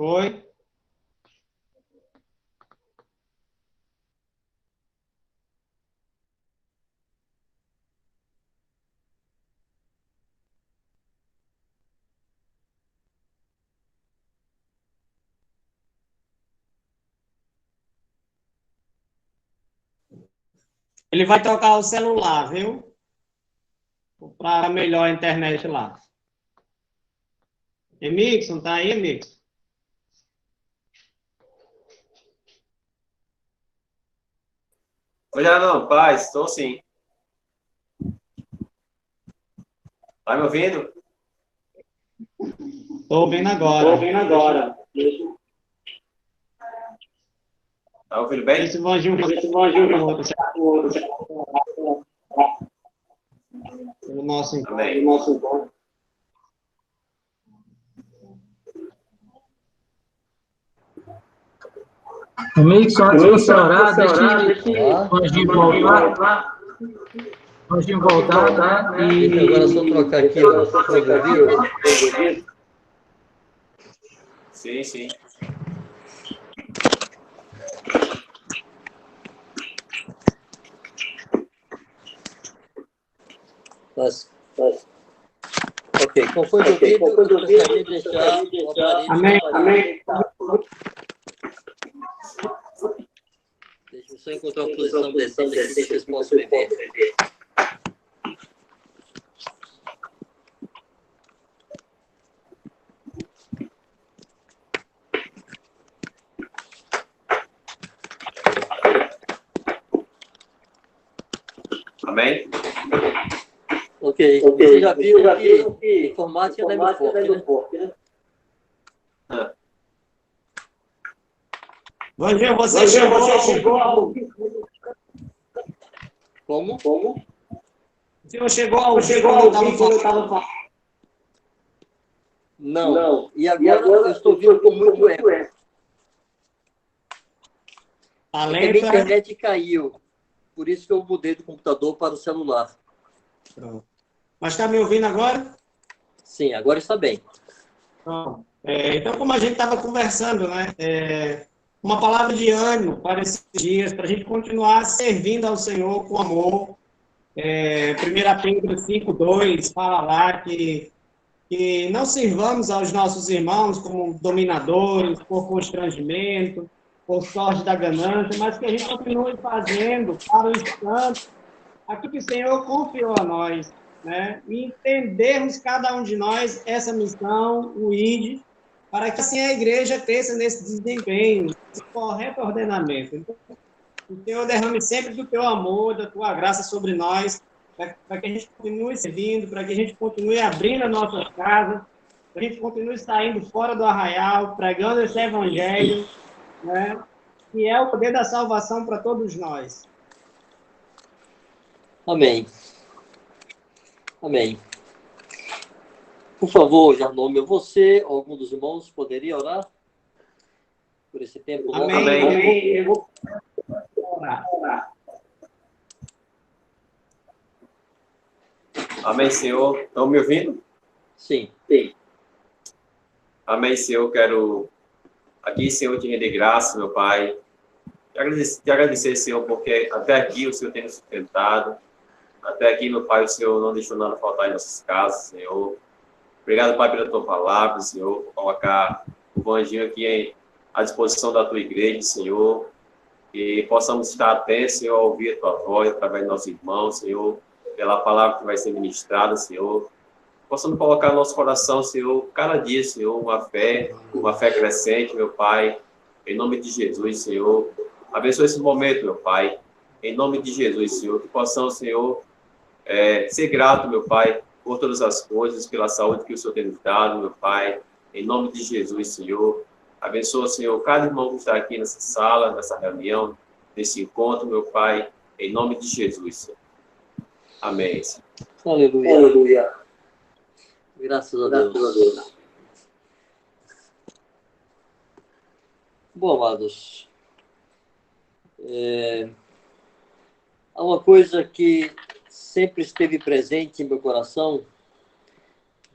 Foi. Ele vai tocar o celular, viu? Para melhor a internet lá. Emixon, tá aí, Emixon? Oi, não, paz, estou sim. Tá me ouvindo? Estou ouvindo agora. Estou ouvindo agora. Tá ouvindo bem? Esse Vanginho pelo nosso encontro. Amém. Emixon, antes de você orar, deixa o Anjinho voltar. O Anjinho voltar, né? E agora é só trocar aqui o ouvido. Sim, sim. Ok, conforme o ouvido, eu gostaria de deixar o aparelho. Amém. Deixa eu só encontrar uma posição decente aqui, que vocês possam me ver. Amém? Ok, você já viu que informática não é muito forte, né? Vanginho, você chegou. Como? O senhor chegou ao eu estava falando. Não. E agora eu estou ouvindo com muito eco. Tá A minha lento, internet caiu. Por isso que eu mudei do computador para o celular. Pronto. Mas está me ouvindo agora? Sim, agora está bem. Pronto. Então, como a gente estava conversando, né? Uma palavra de ânimo para esses dias, para a gente continuar servindo ao Senhor com amor. 1 Pedro 5:2 fala lá que não sirvamos aos nossos irmãos como dominadores, por constrangimento, por sorte da ganância, mas que a gente continue fazendo para os santos aquilo que o Senhor confiou a nós, né? E entendermos cada um de nós essa missão, o ID, para que assim a igreja cresça nesse desempenho, nesse correto ordenamento. Então, o Senhor derrame sempre do teu amor, da tua graça sobre nós, para que a gente continue servindo, para que a gente continue abrindo as nossas casas, para que a gente continue saindo fora do arraial, pregando esse evangelho, né? Que é o poder da salvação para todos nós. Amém. Por favor, Jarnômio, você ou algum dos irmãos poderia orar por esse tempo? Amém. Eu vou orar. Amém, Senhor. Estão me ouvindo? Sim. Amém, Senhor. Quero aqui, Senhor, te render graça, meu Pai. Te agradecer, Senhor, porque até aqui o Senhor tem nos sustentado. Até aqui, meu Pai, o Senhor não deixou nada faltar em nossas casas, Senhor. Obrigado, Pai, pela tua palavra, Senhor, por colocar o Vanginho aqui à disposição da tua igreja, Senhor. Que possamos estar atentos, Senhor, a ouvir a tua voz através dos nossos irmãos, Senhor, pela palavra que vai ser ministrada, Senhor. Possamos colocar no nosso coração, Senhor, cada dia, Senhor, uma fé crescente, meu Pai, em nome de Jesus, Senhor. Abençoe esse momento, meu Pai, em nome de Jesus, Senhor, que possamos, Senhor, ser grato, meu Pai, por todas as coisas, pela saúde que o Senhor tem nos dado, meu Pai, em nome de Jesus, Senhor. Abençoa, Senhor, cada irmão que está aqui nessa sala, nessa reunião, nesse encontro, meu Pai, em nome de Jesus, Senhor. Amém. Aleluia. Graças a Deus. Bom, amados, há uma coisa que sempre esteve presente em meu coração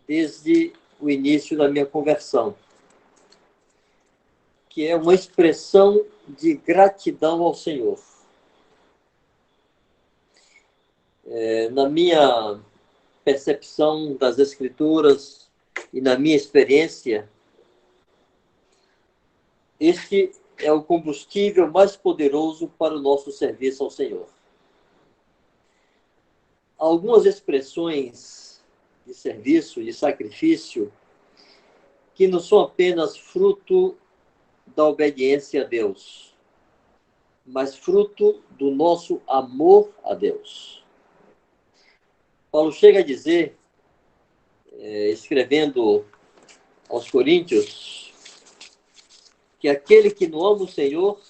desde o início da minha conversão. que é uma expressão de gratidão ao Senhor. Na minha percepção das Escrituras e na minha experiência, este é o combustível mais poderoso para o nosso serviço ao Senhor. Algumas expressões de serviço, de sacrifício, que não são apenas fruto da obediência a Deus, mas fruto do nosso amor a Deus. Paulo chega a dizer, escrevendo aos Coríntios, que aquele que não ama o Senhor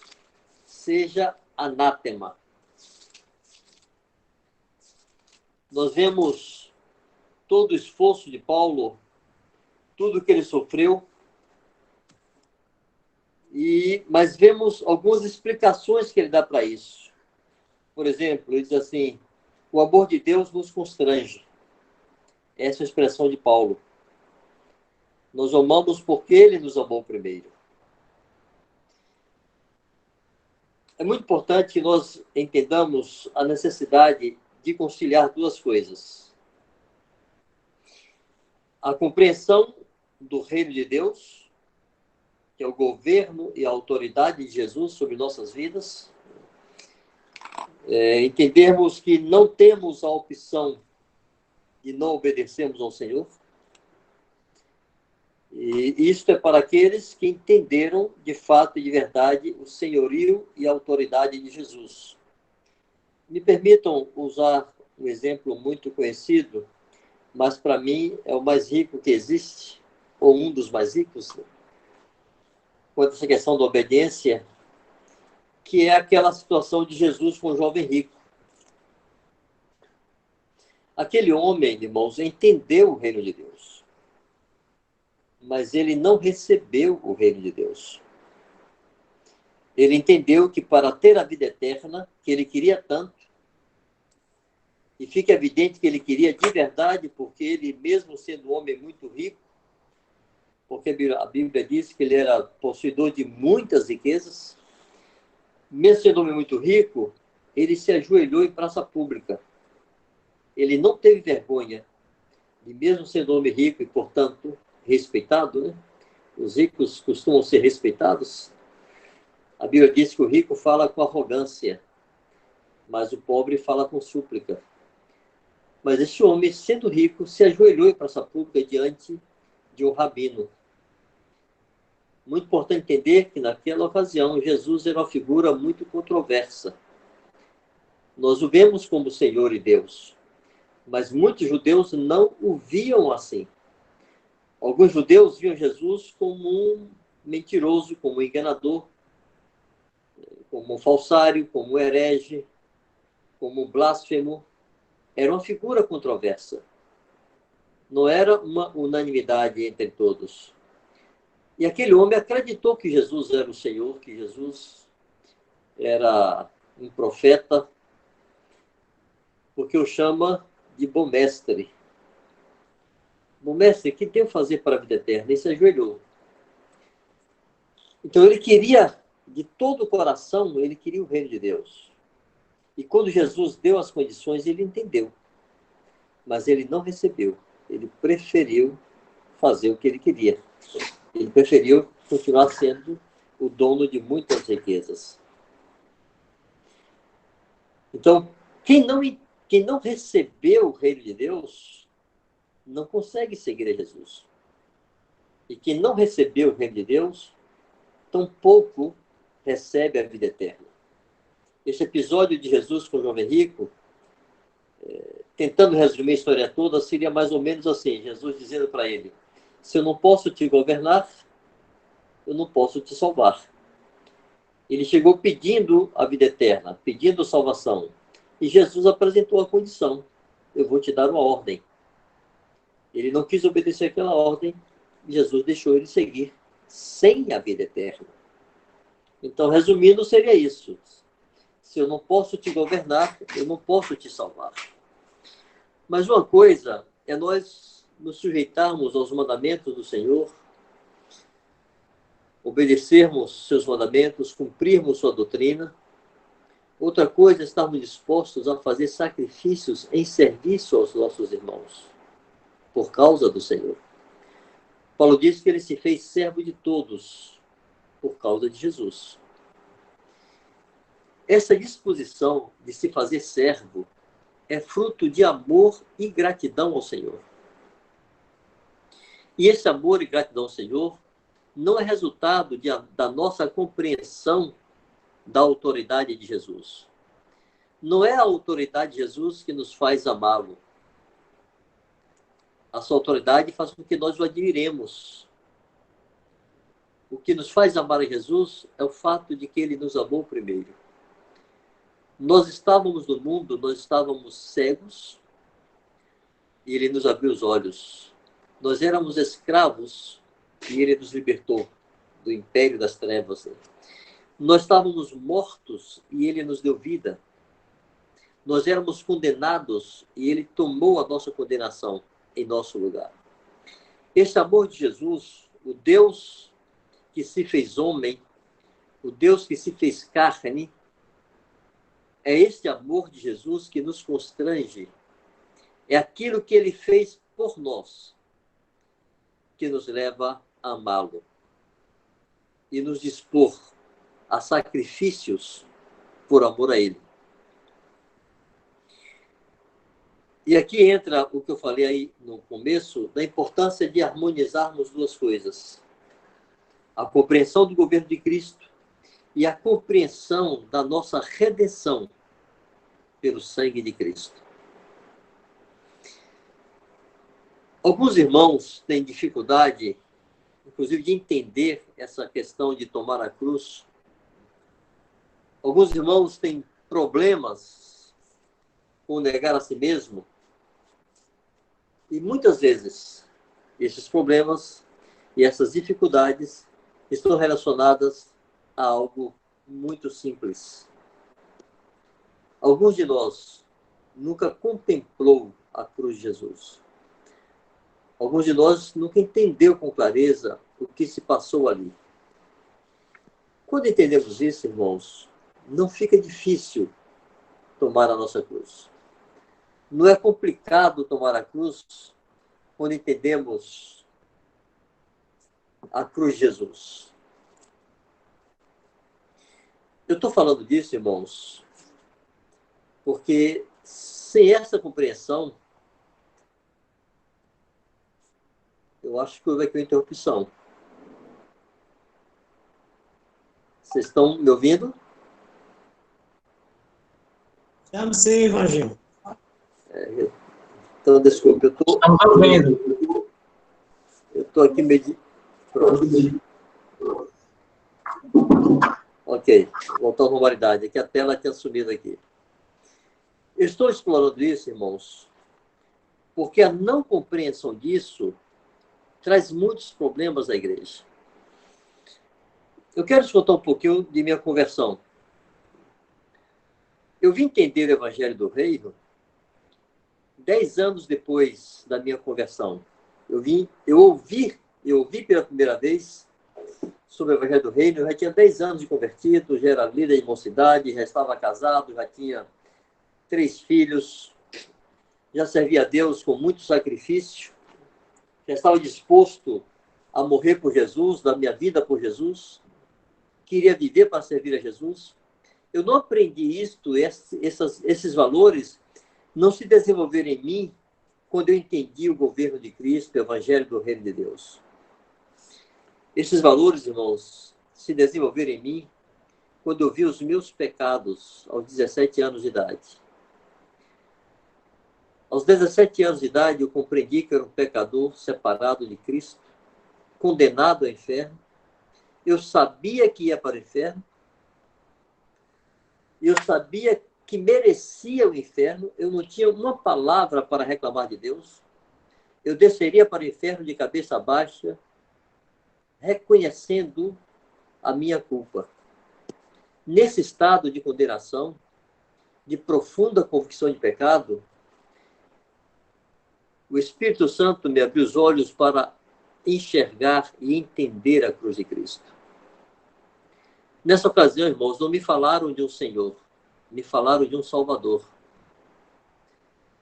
seja anátema. Nós vemos todo o esforço de Paulo, tudo que ele sofreu, mas vemos algumas explicações que ele dá para isso. Por exemplo, ele diz assim: o amor de Deus nos constrange. Essa é a expressão de Paulo. Nós amamos porque ele nos amou primeiro. É muito importante que nós entendamos a necessidade de conciliar duas coisas: a compreensão do reino de Deus, que é o governo e a autoridade de Jesus sobre nossas vidas, entendermos que não temos a opção de não obedecermos ao Senhor. E isto é para aqueles que entenderam de fato e de verdade o senhorio e a autoridade de Jesus. Me permitam usar um exemplo muito conhecido, mas para mim é o mais rico que existe, ou um dos mais ricos, quanto a essa questão da obediência, que é aquela situação de Jesus com o jovem rico. Aquele homem, irmãos, entendeu o reino de Deus, mas ele não recebeu o reino de Deus. Ele entendeu que para ter a vida eterna, que ele queria tanto, e fica evidente que ele queria de verdade, porque ele, mesmo sendo um homem muito rico, porque a Bíblia diz que ele era possuidor de muitas riquezas, mesmo sendo um homem muito rico, ele se ajoelhou em praça pública. Ele não teve vergonha de, mesmo sendo um homem rico e, portanto, respeitado, né? Os ricos costumam ser respeitados. A Bíblia diz que o rico fala com arrogância, mas o pobre fala com súplica. Mas esse homem, sendo rico, se ajoelhou em praça pública diante de um rabino. Muito importante entender que, naquela ocasião, Jesus era uma figura muito controversa. Nós o vemos como Senhor e Deus, mas muitos judeus não o viam assim. Alguns judeus viam Jesus como um mentiroso, como um enganador, como um falsário, como um herege, como um blasfemo. Era uma figura controversa. Não era uma unanimidade entre todos. E aquele homem acreditou que Jesus era o Senhor, que Jesus era um profeta, porque o chama de bom mestre. Bom mestre, o que devo fazer para a vida eterna? Ele se ajoelhou. Então ele queria, de todo o coração, ele queria o reino de Deus. E quando Jesus deu as condições, ele entendeu. Mas ele não recebeu. Ele preferiu fazer o que ele queria. Ele preferiu continuar sendo o dono de muitas riquezas. Então, quem não recebeu o reino de Deus, não consegue seguir a Jesus. E quem não recebeu o reino de Deus, tampouco recebe a vida eterna. Esse episódio de Jesus com o jovem rico, tentando resumir a história toda, seria mais ou menos assim: Jesus dizendo para ele: se eu não posso te governar, eu não posso te salvar. Ele chegou pedindo a vida eterna, pedindo salvação. E Jesus apresentou a condição: eu vou te dar uma ordem. Ele não quis obedecer aquela ordem, e Jesus deixou ele seguir sem a vida eterna. Então, resumindo, seria isso: se eu não posso te governar, eu não posso te salvar. Mas uma coisa é nós nos sujeitarmos aos mandamentos do Senhor, obedecermos seus mandamentos, cumprirmos sua doutrina. Outra coisa é estarmos dispostos a fazer sacrifícios em serviço aos nossos irmãos, por causa do Senhor. Paulo diz que ele se fez servo de todos, por causa de Jesus. Essa disposição de se fazer servo é fruto de amor e gratidão ao Senhor. E esse amor e gratidão ao Senhor não é resultado da nossa compreensão da autoridade de Jesus. Não é a autoridade de Jesus que nos faz amá-lo. A sua autoridade faz com que nós o admiremos. O que nos faz amar a Jesus é o fato de que ele nos amou primeiro. Nós estávamos no mundo, nós estávamos cegos, e ele nos abriu os olhos. Nós éramos escravos, e ele nos libertou do império das trevas. Nós estávamos mortos, e ele nos deu vida. Nós éramos condenados, e ele tomou a nossa condenação em nosso lugar. Este amor de Jesus, o Deus que se fez homem, o Deus que se fez carne, é este amor de Jesus que nos constrange. É aquilo que ele fez por nós que nos leva a amá-lo e nos dispor a sacrifícios por amor a ele. E aqui entra o que eu falei aí no começo, da importância de harmonizarmos duas coisas. A compreensão do governo de Cristo e a compreensão da nossa redenção pelo sangue de Cristo. Alguns irmãos têm dificuldade, inclusive, de entender essa questão de tomar a cruz. Alguns irmãos têm problemas com negar a si mesmo. E muitas vezes, esses problemas e essas dificuldades estão relacionadas a algo muito simples. Alguns de nós nunca contemplou a cruz de Jesus. Alguns de nós nunca entendeu com clareza o que se passou ali. Quando entendemos isso, irmãos, não fica difícil tomar a nossa cruz. Não é complicado tomar a cruz quando entendemos a cruz de Jesus. Eu estou falando disso, irmãos, porque sem essa compreensão, eu acho que houve aqui uma interrupção. Vocês estão me ouvindo? Estamos sim, Varginho. Então, desculpa, Estamos ouvindo. Eu estou aqui meio... Pronto. Ok, voltou à normalidade. Aqui a tela tinha sumido aqui. Eu estou explorando isso, irmãos, porque a não compreensão disso traz muitos problemas à igreja. Eu quero te contar um pouquinho de minha conversão. Eu vim entender o Evangelho do Reino 10 anos depois da minha conversão. Eu ouvi pela primeira vez sobre o Evangelho do Reino. Eu já tinha 10 anos de convertido, já era líder de mocidade, já estava casado, já tinha 3 filhos, já servia a Deus com muito sacrifício, já estava disposto a morrer por Jesus, dar minha vida por Jesus, queria viver para servir a Jesus. Eu não aprendi esses valores não se desenvolveram em mim quando eu entendi o governo de Cristo, o Evangelho do Reino de Deus. Esses valores, irmãos, se desenvolveram em mim quando eu vi os meus pecados aos 17 anos de idade. Aos 17 anos de idade, eu compreendi que eu era um pecador separado de Cristo, condenado ao inferno. Eu sabia que ia para o inferno. Eu sabia que merecia o inferno. Eu não tinha uma palavra para reclamar de Deus. Eu desceria para o inferno de cabeça baixa, reconhecendo a minha culpa. Nesse estado de condenação, de profunda convicção de pecado, o Espírito Santo me abriu os olhos para enxergar e entender a cruz de Cristo. Nessa ocasião, irmãos, não me falaram de um Senhor, me falaram de um Salvador.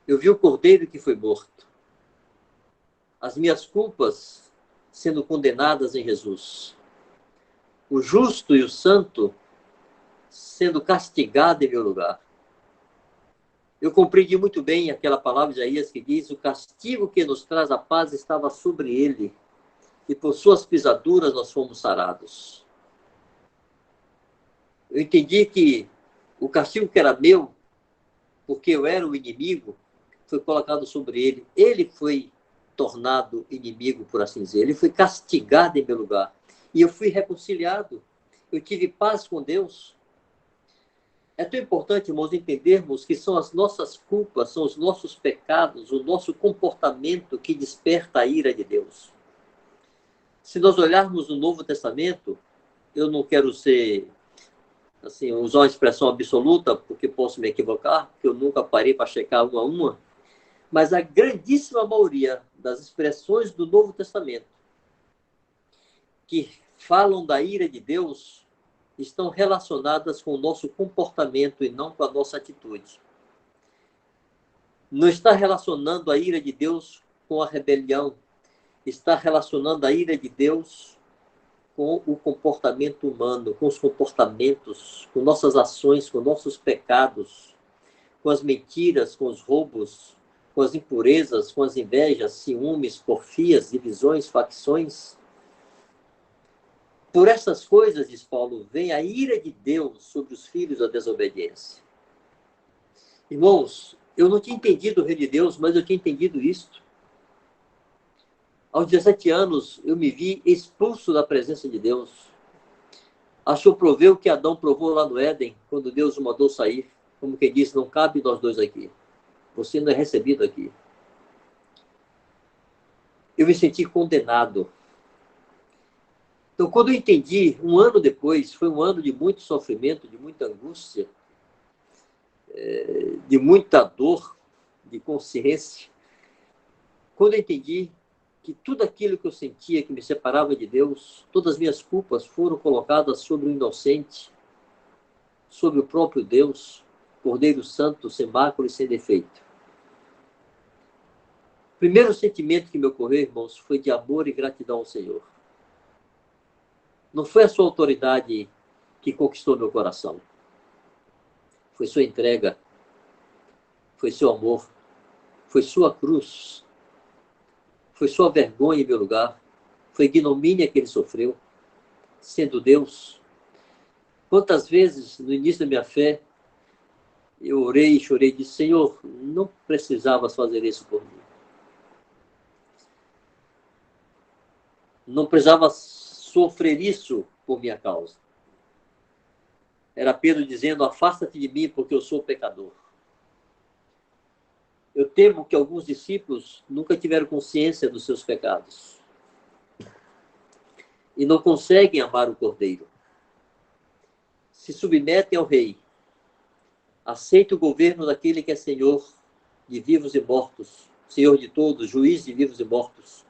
Eu vi o Cordeiro que foi morto. As minhas culpas sendo condenadas em Jesus. O justo e o santo sendo castigado em meu lugar. Eu compreendi muito bem aquela palavra de Isaías que diz: o castigo que nos traz a paz estava sobre ele, e por suas pisaduras nós fomos sarados. Eu entendi que o castigo que era meu, porque eu era o inimigo, foi colocado sobre ele. Ele foi tornado inimigo, por assim dizer. Ele foi castigado em meu lugar. E eu fui reconciliado. Eu tive paz com Deus. É tão importante, irmãos, entendermos que são as nossas culpas, são os nossos pecados, o nosso comportamento que desperta a ira de Deus. Se nós olharmos no Novo Testamento, eu não quero ser, assim, usar uma expressão absoluta, porque posso me equivocar, porque eu nunca parei para checar uma a uma, mas a grandíssima maioria das expressões do Novo Testamento que falam da ira de Deus estão relacionadas com o nosso comportamento e não com a nossa atitude. Não está relacionando a ira de Deus com a rebelião, está relacionando a ira de Deus com o comportamento humano, com os comportamentos, com nossas ações, com nossos pecados, com as mentiras, com os roubos, com as impurezas, com as invejas, ciúmes, porfias, divisões, facções. Por essas coisas, diz Paulo, vem a ira de Deus sobre os filhos da desobediência. Irmãos, eu não tinha entendido o reino de Deus, mas eu tinha entendido isto. Aos 17 anos, eu me vi expulso da presença de Deus. Achou prover o que Adão provou lá no Éden, quando Deus o mandou sair. Como quem disse, não cabe nós dois aqui. Você não é recebido aqui. Eu me senti condenado. Então, quando eu entendi, um ano depois, foi um ano de muito sofrimento, de muita angústia, de muita dor, de consciência. Quando eu entendi que tudo aquilo que eu sentia que me separava de Deus, todas as minhas culpas foram colocadas sobre o inocente, sobre o próprio Deus, Cordeiro Santo, sem mácula e sem defeito. O primeiro sentimento que me ocorreu, irmãos, foi de amor e gratidão ao Senhor. Não foi a sua autoridade que conquistou meu coração. Foi sua entrega. Foi seu amor. Foi sua cruz. Foi sua vergonha em meu lugar. Foi a ignomínia que ele sofreu, sendo Deus. Quantas vezes, no início da minha fé, eu orei e chorei e disse: Senhor, não precisavas fazer isso por mim. Não precisava sofrer isso por minha causa. Era Pedro dizendo: afasta-te de mim, porque eu sou pecador. Eu temo que alguns discípulos nunca tiveram consciência dos seus pecados e não conseguem amar o Cordeiro. Se submetem ao Rei, aceitam o governo daquele que é Senhor de vivos e mortos, Senhor de todos, juiz de vivos e mortos.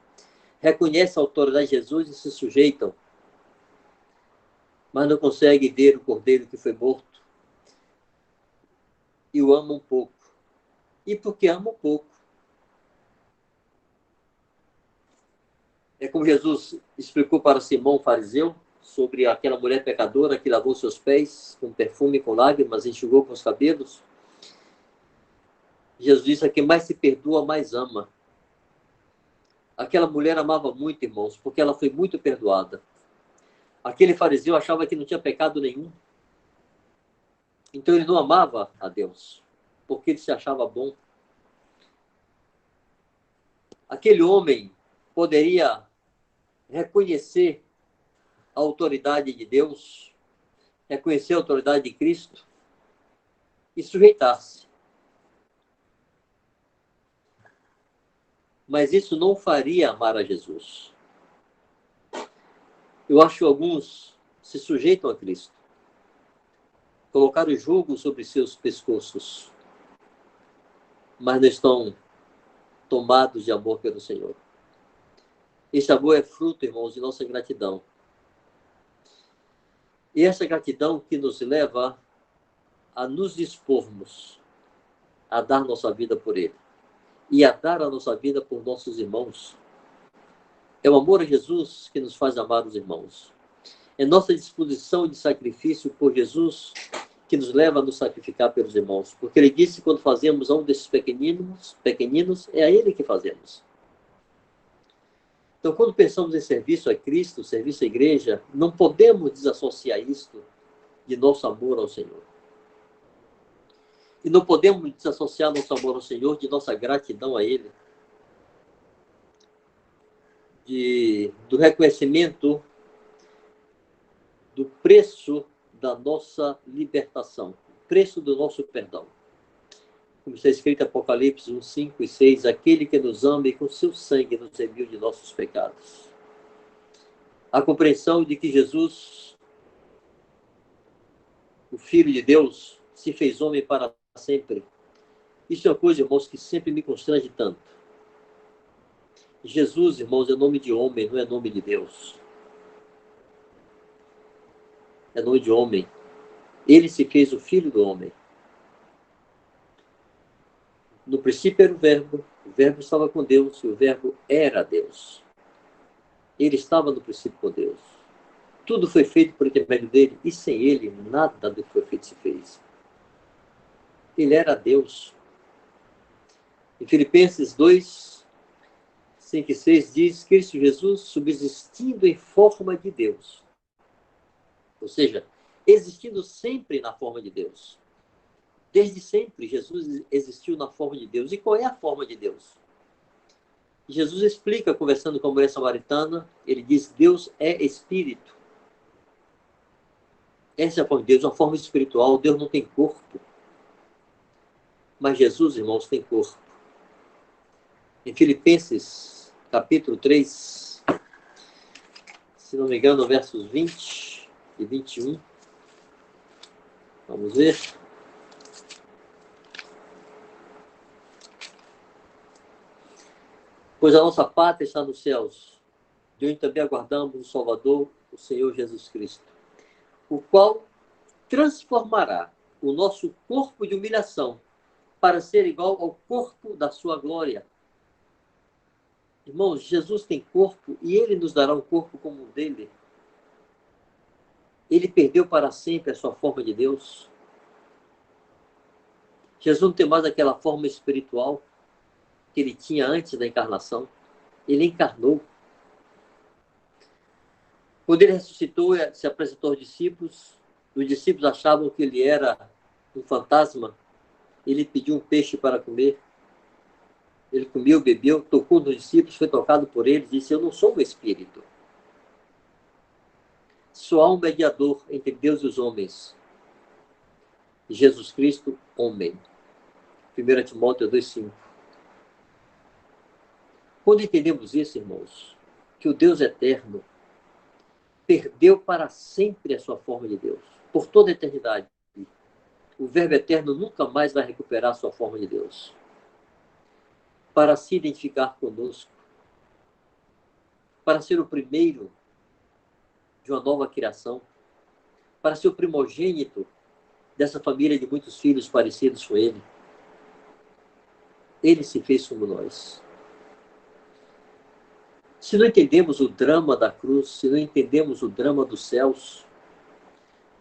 Reconhecem a autoridade de Jesus e se sujeitam, mas não conseguem ver o Cordeiro que foi morto e o amam um pouco. E porque amam pouco. É como Jesus explicou para Simão, fariseu, sobre aquela mulher pecadora que lavou seus pés com perfume, com lágrimas, enxugou com os cabelos. Jesus disse: a quem mais se perdoa, mais ama. Aquela mulher amava muito, irmãos, porque ela foi muito perdoada. Aquele fariseu achava que não tinha pecado nenhum. Então ele não amava a Deus, porque ele se achava bom. Aquele homem poderia reconhecer a autoridade de Deus, reconhecer a autoridade de Cristo e sujeitar-se. Mas isso não faria amar a Jesus. Eu acho que alguns se sujeitam a Cristo, colocaram o jugo sobre seus pescoços, mas não estão tomados de amor pelo Senhor. Este amor é fruto, irmãos, de nossa gratidão. E essa gratidão que nos leva a nos dispormos a dar nossa vida por Ele e a dar a nossa vida por nossos irmãos. É o amor a Jesus que nos faz amar os irmãos. É nossa disposição de sacrifício por Jesus que nos leva a nos sacrificar pelos irmãos. Porque Ele disse que quando fazemos a um desses pequeninos, é a Ele que fazemos. Então, quando pensamos em serviço a Cristo, serviço à igreja, não podemos desassociar isto de nosso amor ao Senhor. E não podemos desassociar nosso amor ao Senhor de nossa gratidão a Ele. Do reconhecimento do preço da nossa libertação, o preço do nosso perdão. Como está escrito em Apocalipse 1, 5 e 6, aquele que nos ama e com seu sangue nos remiu de nossos pecados. A compreensão de que Jesus, o Filho de Deus, se fez homem para sempre. Isso é uma coisa, irmãos, que sempre me constrange tanto. Jesus, irmãos, é nome de homem, não é nome de Deus. É nome de homem. Ele se fez o Filho do homem. No princípio era o Verbo estava com Deus, e o Verbo era Deus. Ele estava no princípio com Deus. Tudo foi feito por intermédio dele, e sem ele, nada do que foi feito se fez. Ele era Deus. Em Filipenses 2, 5 e 6 diz, Cristo Jesus, subsistindo em forma de Deus. Ou seja, existindo sempre na forma de Deus. Desde sempre, Jesus existiu na forma de Deus. E qual é a forma de Deus? Jesus explica, conversando com a mulher samaritana, ele diz, Deus é Espírito. Essa é a forma de Deus, uma forma espiritual. Deus não tem corpo. Mas Jesus, irmãos, tem corpo. Em Filipenses, capítulo 3, se não me engano, versos 20 e 21. Vamos ver. Pois a nossa pátria está nos céus, de onde também aguardamos o Salvador, o Senhor Jesus Cristo, o qual transformará o nosso corpo de humilhação para ser igual ao corpo da sua glória. Irmãos, Jesus tem corpo e Ele nos dará um corpo como o dele. Ele perdeu para sempre a sua forma de Deus. Jesus não tem mais aquela forma espiritual que ele tinha antes da encarnação. Ele encarnou. Quando ele ressuscitou, se apresentou aos discípulos. Os discípulos achavam que ele era um fantasma. Ele pediu um peixe para comer. Ele comeu, bebeu, tocou nos discípulos, foi tocado por eles, disse, eu não sou um espírito. Só há um mediador entre Deus e os homens. Jesus Cristo, homem. 1 Timóteo 2,5. Quando entendemos isso, irmãos, que o Deus eterno perdeu para sempre a sua forma de Deus, por toda a eternidade. O Verbo eterno nunca mais vai recuperar a sua forma de Deus. Para se identificar conosco, para ser o primeiro de uma nova criação, para ser o primogênito dessa família de muitos filhos parecidos com ele. Ele se fez como nós. Se não entendemos o drama da cruz, se não entendemos o drama dos céus,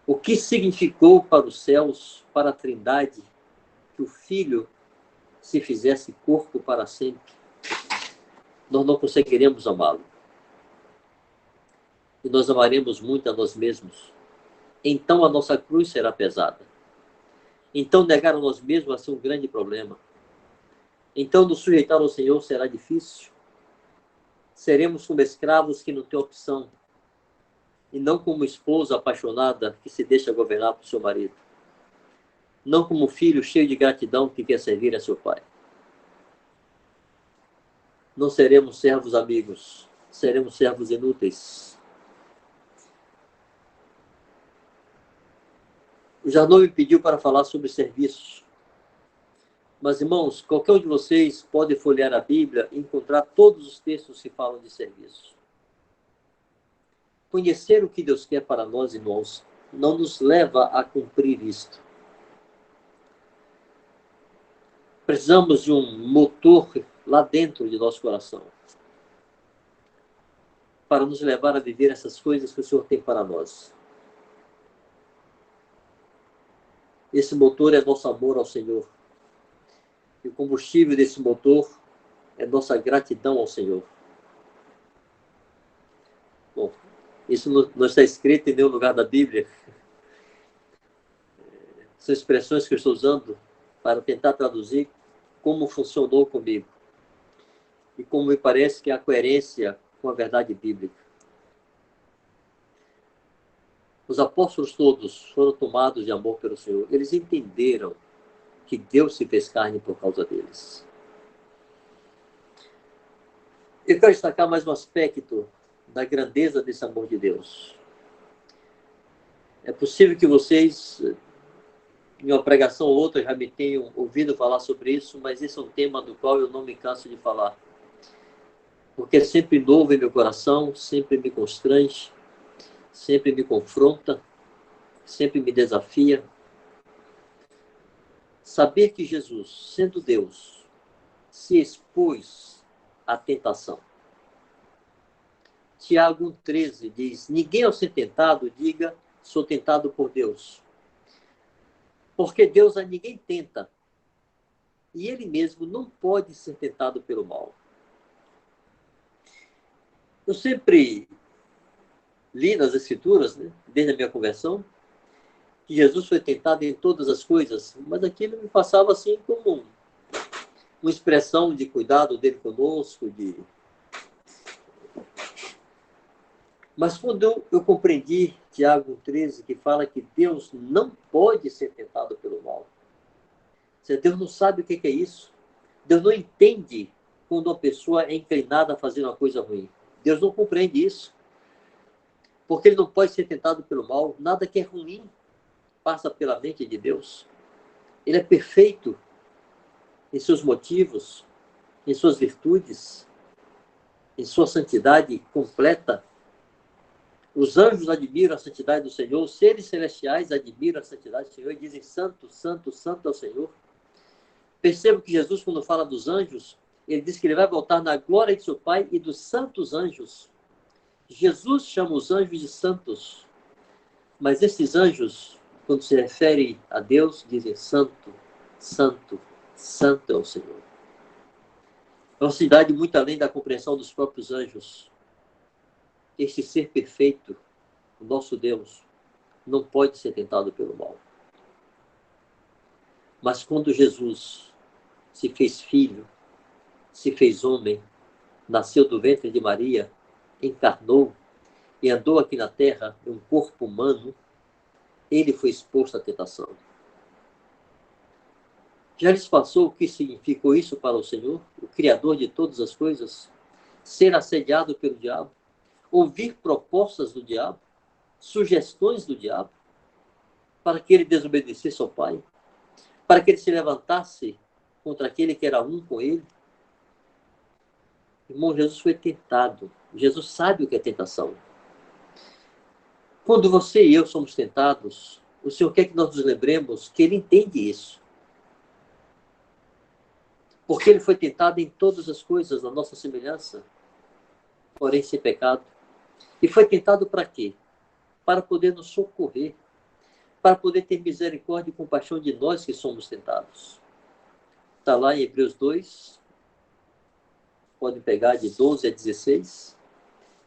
o que significou para os céus, para a Trindade, que o Filho se fizesse corpo para sempre, nós não conseguiremos amá-lo. E nós amaremos muito a nós mesmos. Então a nossa cruz será pesada. Então negar a nós mesmos vai ser um grande problema. Então nos sujeitar ao Senhor será difícil. Seremos como escravos que não têm opção. E não como esposa apaixonada que se deixa governar por seu marido. Não como filho cheio de gratidão que quer servir a seu pai. Não seremos servos amigos. Seremos servos inúteis. O Janot me pediu para falar sobre serviço. Mas, irmãos, qualquer um de vocês pode folhear a Bíblia e encontrar todos os textos que falam de serviço. Conhecer o que Deus quer para nós, irmãos, não nos leva a cumprir isto. Precisamos de um motor lá dentro de nosso coração para nos levar a viver essas coisas que o Senhor tem para nós. Esse motor é nosso amor ao Senhor. E o combustível desse motor é nossa gratidão ao Senhor. Bom, isso não está escrito em nenhum lugar da Bíblia. São expressões que eu estou usando para tentar traduzir como funcionou comigo. E como me parece que é a coerência com a verdade bíblica. Os apóstolos todos foram tomados de amor pelo Senhor. Eles entenderam que Deus se fez carne por causa deles. Eu quero destacar mais um aspecto da grandeza desse amor de Deus. É possível que vocês, em uma pregação ou outra, já me tenham ouvido falar sobre isso, mas esse é um tema do qual eu não me canso de falar. Porque é sempre novo em meu coração, sempre me constrange, sempre me confronta, sempre me desafia. Saber que Jesus, sendo Deus, se expôs à tentação. Tiago 1,13 diz: ninguém ao ser tentado diga, sou tentado por Deus. Porque Deus a ninguém tenta. E ele mesmo não pode ser tentado pelo mal. Eu sempre li nas Escrituras, né, desde a minha conversão, que Jesus foi tentado em todas as coisas, mas aquilo me passava assim como uma expressão de cuidado dele conosco. Mas quando eu compreendi Tiago 13, que fala que Deus não pode ser tentado pelo mal. Deus não sabe o que é isso. Deus não entende quando uma pessoa é inclinada a fazer uma coisa ruim. Deus não compreende isso. Porque ele não pode ser tentado pelo mal. Nada que é ruim passa pela mente de Deus. Ele é perfeito em seus motivos, em suas virtudes, em sua santidade completa. Os anjos admiram a santidade do Senhor, os seres celestiais admiram a santidade do Senhor e dizem: santo, santo, santo é o Senhor. Percebo que Jesus, quando fala dos anjos, ele diz que ele vai voltar na glória de seu Pai e dos santos anjos. Jesus chama os anjos de santos, mas esses anjos, quando se refere a Deus, dizem: santo, santo, santo é o Senhor. É uma santidade muito além da compreensão dos próprios anjos. Este ser perfeito, o nosso Deus, não pode ser tentado pelo mal. Mas quando Jesus se fez filho, se fez homem, nasceu do ventre de Maria, encarnou e andou aqui na terra em um corpo humano, ele foi exposto à tentação. Já lhes passou o que significou isso para o Senhor, o Criador de todas as coisas? Ser assediado pelo diabo? Ouvir propostas do diabo? Sugestões do diabo? Para que ele desobedecesse ao Pai? Para que ele se levantasse contra aquele que era um com ele? Irmão, Jesus foi tentado. Jesus sabe o que é tentação. Quando você e eu somos tentados, o Senhor quer que nós nos lembremos que ele entende isso. Porque ele foi tentado em todas as coisas, na nossa semelhança, porém sem pecado. E foi tentado para quê? Para poder nos socorrer, para poder ter misericórdia e compaixão de nós que somos tentados. Está lá em Hebreus 2, podem pegar de 12 a 16,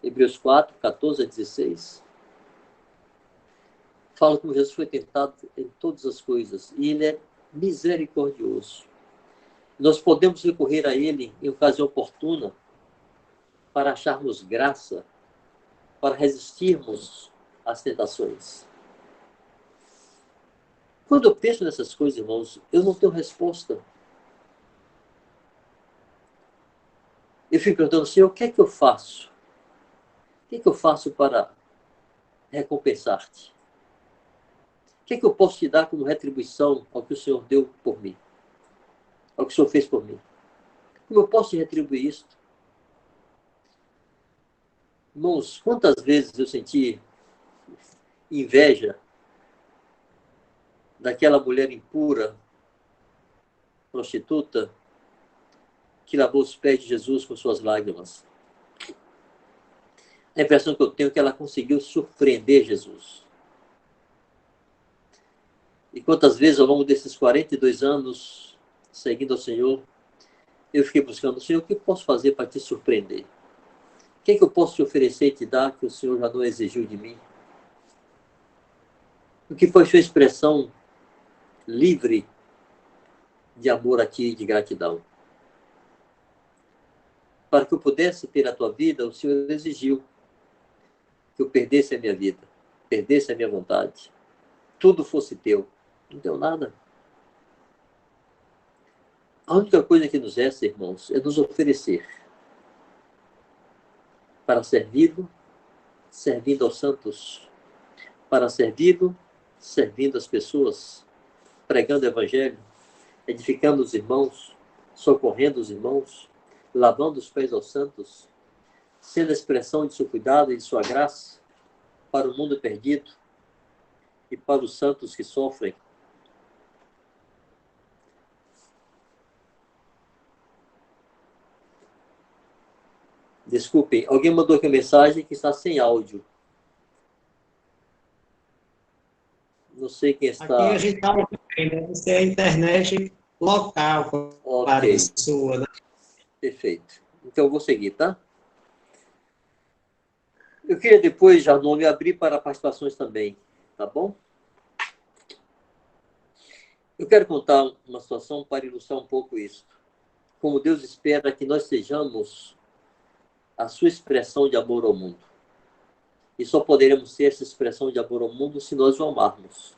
Hebreus 4, 14 a 16. Fala como Jesus foi tentado em todas as coisas, e ele é misericordioso. Nós podemos recorrer a ele em ocasião oportuna para acharmos graça, para resistirmos às tentações. Quando eu penso nessas coisas, irmãos, eu não tenho resposta. Eu fico perguntando, Senhor, o que é que eu faço? O que é que eu faço para recompensar-te? O que é que eu posso te dar como retribuição ao que o Senhor deu por mim? Ao que o Senhor fez por mim? Como eu posso te retribuir isso? Irmãos, quantas vezes eu senti inveja daquela mulher impura, prostituta, que lavou os pés de Jesus com suas lágrimas. A impressão que eu tenho é que ela conseguiu surpreender Jesus. E quantas vezes, ao longo desses 42 anos, seguindo ao Senhor, eu fiquei buscando, Senhor, o que eu posso fazer para te surpreender? O que eu posso te oferecer e te dar que o Senhor já não exigiu de mim? O que foi sua expressão livre de amor a ti e de gratidão? Para que eu pudesse ter a tua vida, o Senhor exigiu que eu perdesse a minha vida, perdesse a minha vontade, tudo fosse teu. Não deu nada. A única coisa que nos resta, irmãos, é nos oferecer para servi-lo, servindo aos santos, para servi-lo, servindo as pessoas, pregando o evangelho, edificando os irmãos, socorrendo os irmãos, lavando os pés aos santos, sendo a expressão de seu cuidado e de sua graça para o mundo perdido e para os santos que sofrem. Desculpem, alguém mandou aqui uma mensagem que está sem áudio. Não sei quem está... Aqui a gente está ouvindo, deve ser a internet local, Ok. sua, né? Perfeito. Então eu vou seguir, tá? Eu queria depois, já não me abrir para participações também, tá bom? Eu quero contar uma situação para ilustrar um pouco isso. Como Deus espera que nós sejamos a sua expressão de amor ao mundo. E só poderemos ter essa expressão de amor ao mundo se nós o amarmos.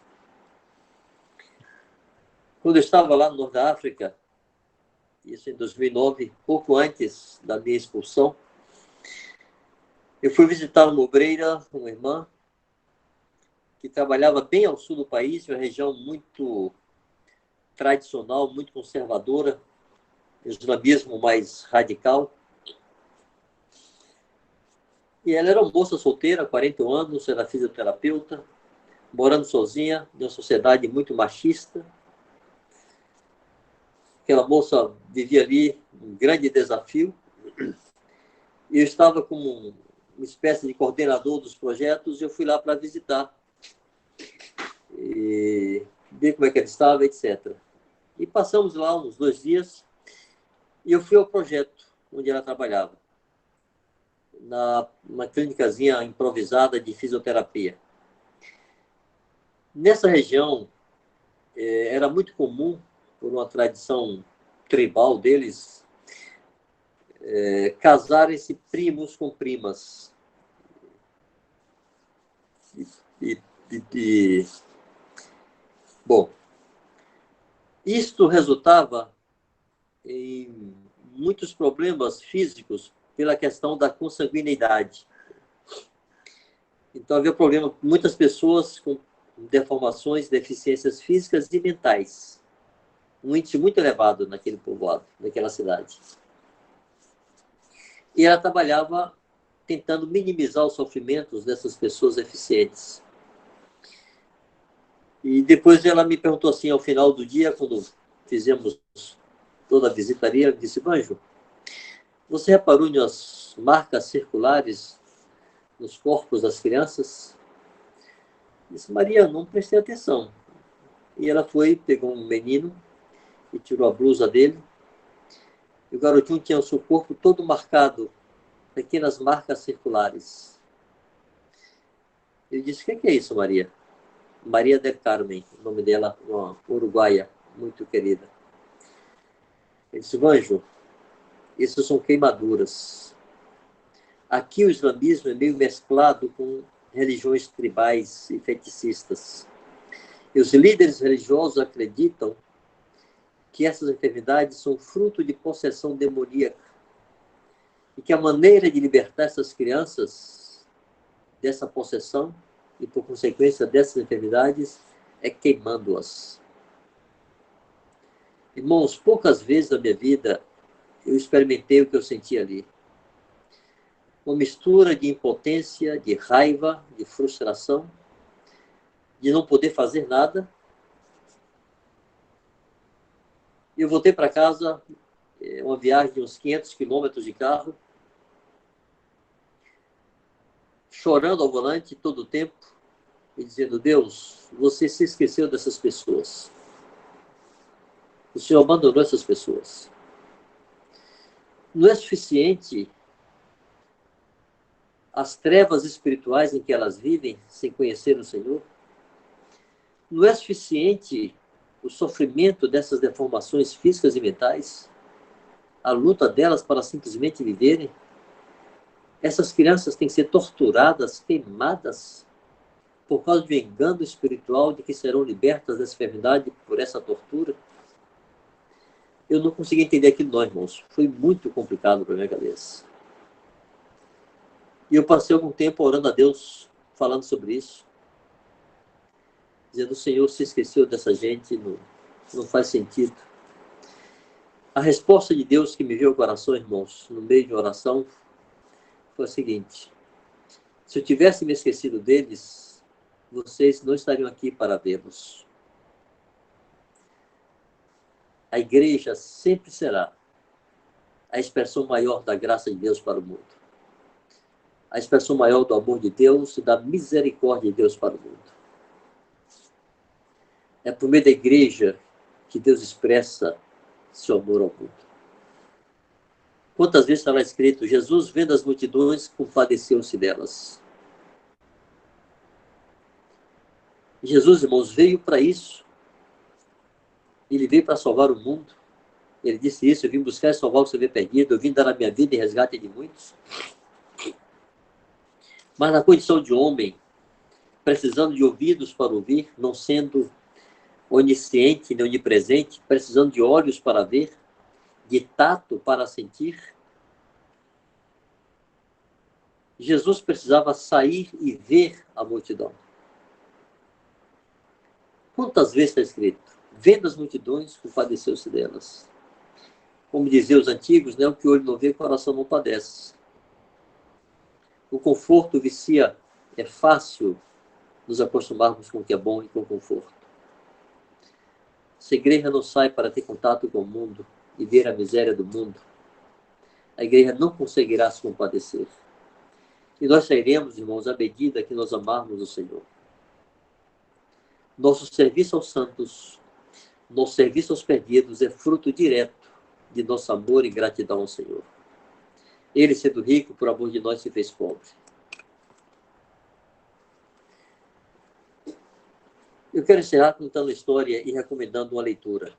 Quando eu estava lá no Norte da África, isso em 2009, pouco antes da minha expulsão, eu fui visitar uma obreira, uma irmã, que trabalhava bem ao sul do país, uma região muito tradicional, muito conservadora, islamismo mais radical. E ela era uma moça solteira, 41 anos, era fisioterapeuta, morando sozinha, em uma sociedade muito machista. Aquela moça vivia ali um grande desafio. E eu estava como uma espécie de coordenador dos projetos, e eu fui lá para visitar. E ver como é que ela estava, etc. E passamos lá uns 2 dias, e eu fui ao projeto onde ela trabalhava, numa clínicazinha improvisada de fisioterapia. Nessa região, era muito comum, por uma tradição tribal deles, casarem-se primos com primas. Bom, isto resultava em muitos problemas físicos pela questão da consanguinidade. Então havia problema, muitas pessoas com deformações, deficiências físicas e mentais. Um índice muito elevado naquele povoado, naquela cidade. E ela trabalhava tentando minimizar os sofrimentos dessas pessoas deficientes. E depois ela me perguntou assim, ao final do dia, quando fizemos toda a visitaria, ela disse, Banjo, você reparou nas marcas circulares nos corpos das crianças? Eu disse, Maria, não prestei atenção. E ela foi, pegou um menino e tirou a blusa dele. E o garotinho tinha o seu corpo todo marcado, pequenas marcas circulares. Ele disse, o que é isso, Maria? Maria del Carmen, o nome dela, uma uruguaia muito querida. Ele disse, Banjo, isso são queimaduras. Aqui o islamismo é meio mesclado com religiões tribais e feticistas. E os líderes religiosos acreditam que essas enfermidades são fruto de possessão demoníaca e que a maneira de libertar essas crianças dessa possessão e, por consequência, dessas enfermidades é queimando-as. Irmãos, poucas vezes na minha vida eu experimentei o que eu senti ali. Uma mistura de impotência, de raiva, de frustração, de não poder fazer nada Eu voltei para casa, uma viagem de uns 500 quilômetros de carro, chorando ao volante todo o tempo e dizendo: Deus, você se esqueceu dessas pessoas. O Senhor abandonou essas pessoas. Não é suficiente as trevas espirituais em que elas vivem sem conhecer o Senhor? Não é suficiente o sofrimento dessas deformações físicas e mentais? A luta delas para simplesmente viverem? Essas crianças têm que ser torturadas, queimadas, por causa do engano espiritual de que serão libertas dessa enfermidade por essa tortura? Eu não consegui entender aquilo não, irmãos. Foi muito complicado para a minha cabeça. E eu passei algum tempo orando a Deus, falando sobre isso, dizendo: o Senhor se esqueceu dessa gente, não faz sentido. A resposta de Deus que me veio ao coração, irmãos, no meio de oração, foi a seguinte: se eu tivesse me esquecido deles, vocês não estariam aqui para vê-los. A igreja sempre será a expressão maior da graça de Deus para o mundo. A expressão maior do amor de Deus e da misericórdia de Deus para o mundo. É por meio da igreja que Deus expressa seu amor ao mundo. Quantas vezes está lá escrito: Jesus, vendo as multidões, compadeceu-se delas. Jesus, irmãos, veio para isso. Ele veio para salvar o mundo. Ele disse isso: eu vim buscar e salvar o que se havia perdido, eu vim dar a minha vida em resgate de muitos. Mas na condição de homem, precisando de ouvidos para ouvir, não sendo onisciente nem onipresente, precisando de olhos para ver, de tato para sentir, Jesus precisava sair e ver a multidão. Quantas vezes está escrito: vendo as multidões, compadeceu-se delas. Como diziam os antigos, né, o que o olho não vê, o coração não padece. O conforto vicia. É fácil nos acostumarmos com o que é bom e com o conforto. Se a igreja não sai para ter contato com o mundo e ver a miséria do mundo, a igreja não conseguirá se compadecer. E nós sairemos, irmãos, à medida que nós amarmos o Senhor. Nosso serviço aos santos, nosso serviço aos perdidos é fruto direto de nosso amor e gratidão ao Senhor. Ele, sendo rico, por amor de nós, se fez pobre. Eu quero encerrar contando a história e recomendando uma leitura.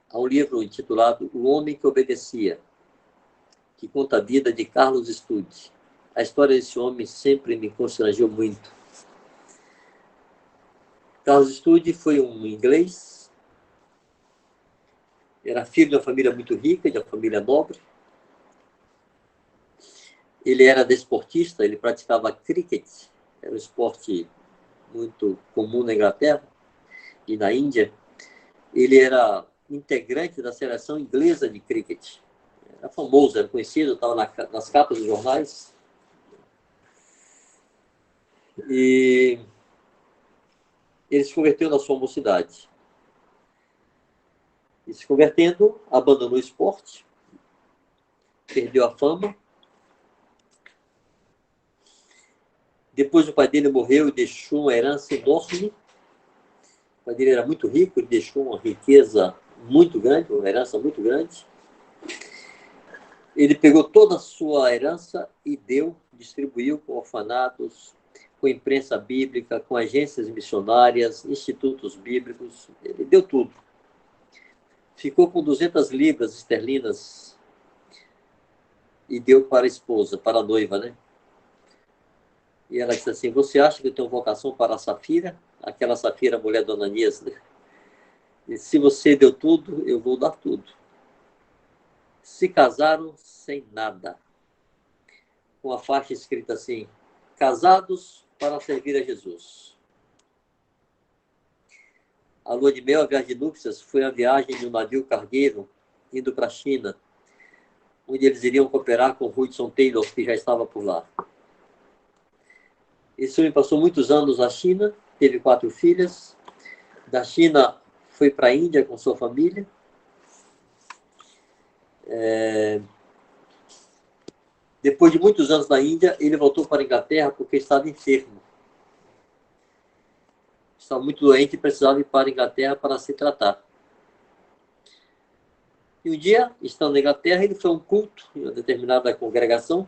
Há um livro intitulado O Homem que Obedecia, que conta a vida de Carlos Stude. A história desse homem sempre me constrangeu muito. Carlos Stude foi um inglês, era filho de uma família muito rica, de uma família nobre. Ele era desportista, ele praticava cricket, era um esporte muito comum na Inglaterra e na Índia. Ele era integrante da seleção inglesa de cricket. Era famoso, era conhecido, estava nas capas dos jornais. E ele se converteu na sua mocidade. E se convertendo, abandonou o esporte, perdeu a fama. Depois o pai dele morreu e deixou uma herança enorme. O pai dele era muito rico, ele deixou uma riqueza muito grande, uma herança muito grande. Ele pegou toda a sua herança e distribuiu com orfanatos, com imprensa bíblica, com agências missionárias, institutos bíblicos. Ele deu tudo. Ficou com 200 libras esterlinas e deu para a esposa, para a noiva, né? E ela disse assim: você acha que eu tenho vocação para a Safira? Aquela Safira, mulher do Ananias, né? E se você deu tudo, eu vou dar tudo. Se casaram sem nada. Com a faixa escrita assim: casados para servir a Jesus. A lua de mel, a viagem de núpcias, foi a viagem de um navio cargueiro indo para a China, onde eles iriam cooperar com Hudson Taylor, que já estava por lá. Esse homem passou muitos anos na China, teve 4 filhas. Da China foi para a Índia com sua família. Depois de muitos anos na Índia, ele voltou para a Inglaterra porque estava enfermo. Estava muito doente e precisava ir para a Inglaterra para se tratar. E um dia, estando na Inglaterra, ele foi a um culto em uma determinada congregação,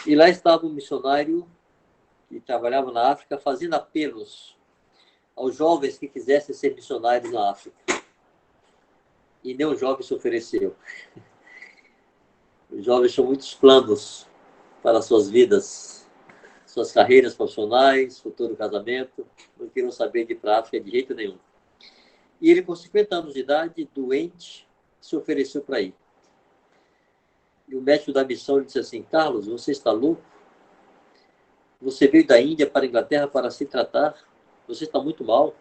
e lá estava um missionário que trabalhava na África, fazendo apelos aos jovens que quisessem ser missionários na África. E nenhum jovem se ofereceu. Os jovens tinham muitos planos para suas vidas, suas carreiras profissionais, futuro casamento, não queriam saber de ir para a África de jeito nenhum. E ele, com 50 anos de idade, doente, se ofereceu para ir. E o médico da missão disse assim: Carlos, você está louco? Você veio da Índia para a Inglaterra para se tratar? Você está muito mal.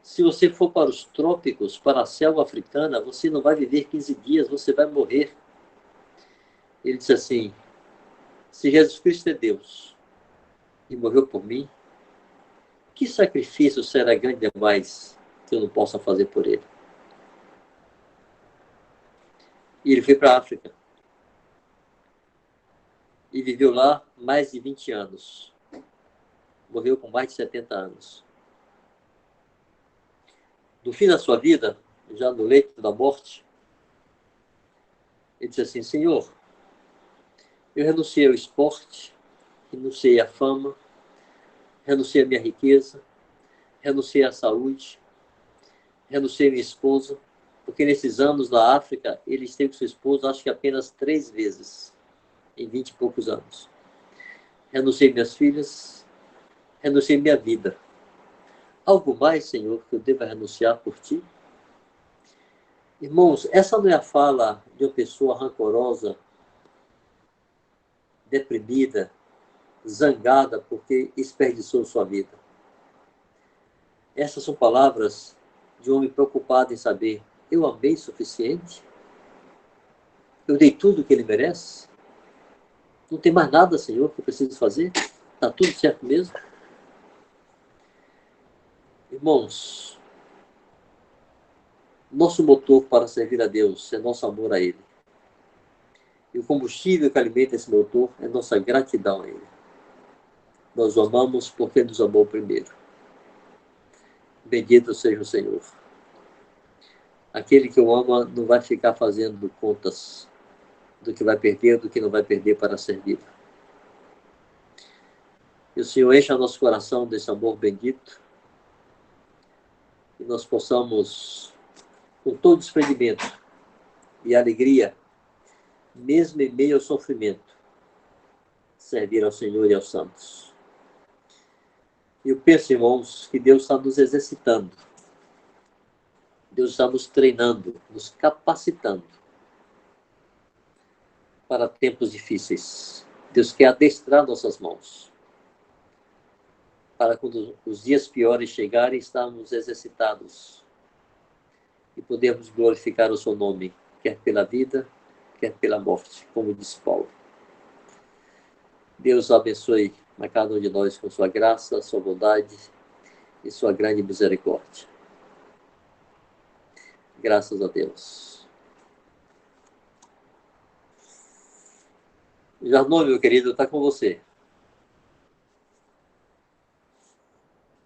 Se você for para os trópicos, para a selva africana, você não vai viver 15 dias, você vai morrer. Ele disse assim: se Jesus Cristo é Deus e morreu por mim, que sacrifício será grande demais que eu não possa fazer por ele? E ele foi para a África. E viveu lá mais de 20 anos. Morreu com mais de 70 anos. No fim da sua vida, já no leito da morte, ele disse assim: Senhor, eu renunciei ao esporte, renunciei à fama, renunciei à minha riqueza, renunciei à saúde, renunciei à minha esposa, porque nesses anos na África, ele esteve com sua esposa, acho que apenas 3 vezes, em 20 e poucos anos. Renunciei minhas filhas, renunciei minha vida. Algo mais, Senhor, que eu deva renunciar por ti? Irmãos, essa não é a fala de uma pessoa rancorosa, deprimida, zangada porque desperdiçou sua vida. Essas são palavras de um homem preocupado em saber: eu amei o suficiente? Eu dei tudo o que ele merece? Não tem mais nada, Senhor, que eu preciso fazer? Está tudo certo mesmo? Irmãos, nosso motor para servir a Deus é nosso amor a Ele. E o combustível que alimenta esse motor é nossa gratidão a Ele. Nós o amamos porque Ele nos amou primeiro. Bendito seja o Senhor. Aquele que o ama não vai ficar fazendo contas do que vai perder, do que não vai perder para servir. E o Senhor encha nosso coração desse amor bendito, e nós possamos, com todo desprendimento e alegria, mesmo em meio ao sofrimento, servir ao Senhor e aos santos. E eu penso, irmãos, que Deus está nos exercitando, Deus está nos treinando, nos capacitando para tempos difíceis. Deus quer adestrar nossas mãos, para quando os dias piores chegarem, estarmos exercitados e podermos glorificar o seu nome, quer pela vida, quer pela morte, como disse Paulo. Deus abençoe a cada um de nós com sua graça, sua bondade e sua grande misericórdia. Graças a Deus. Jarnon, meu querido, está com você.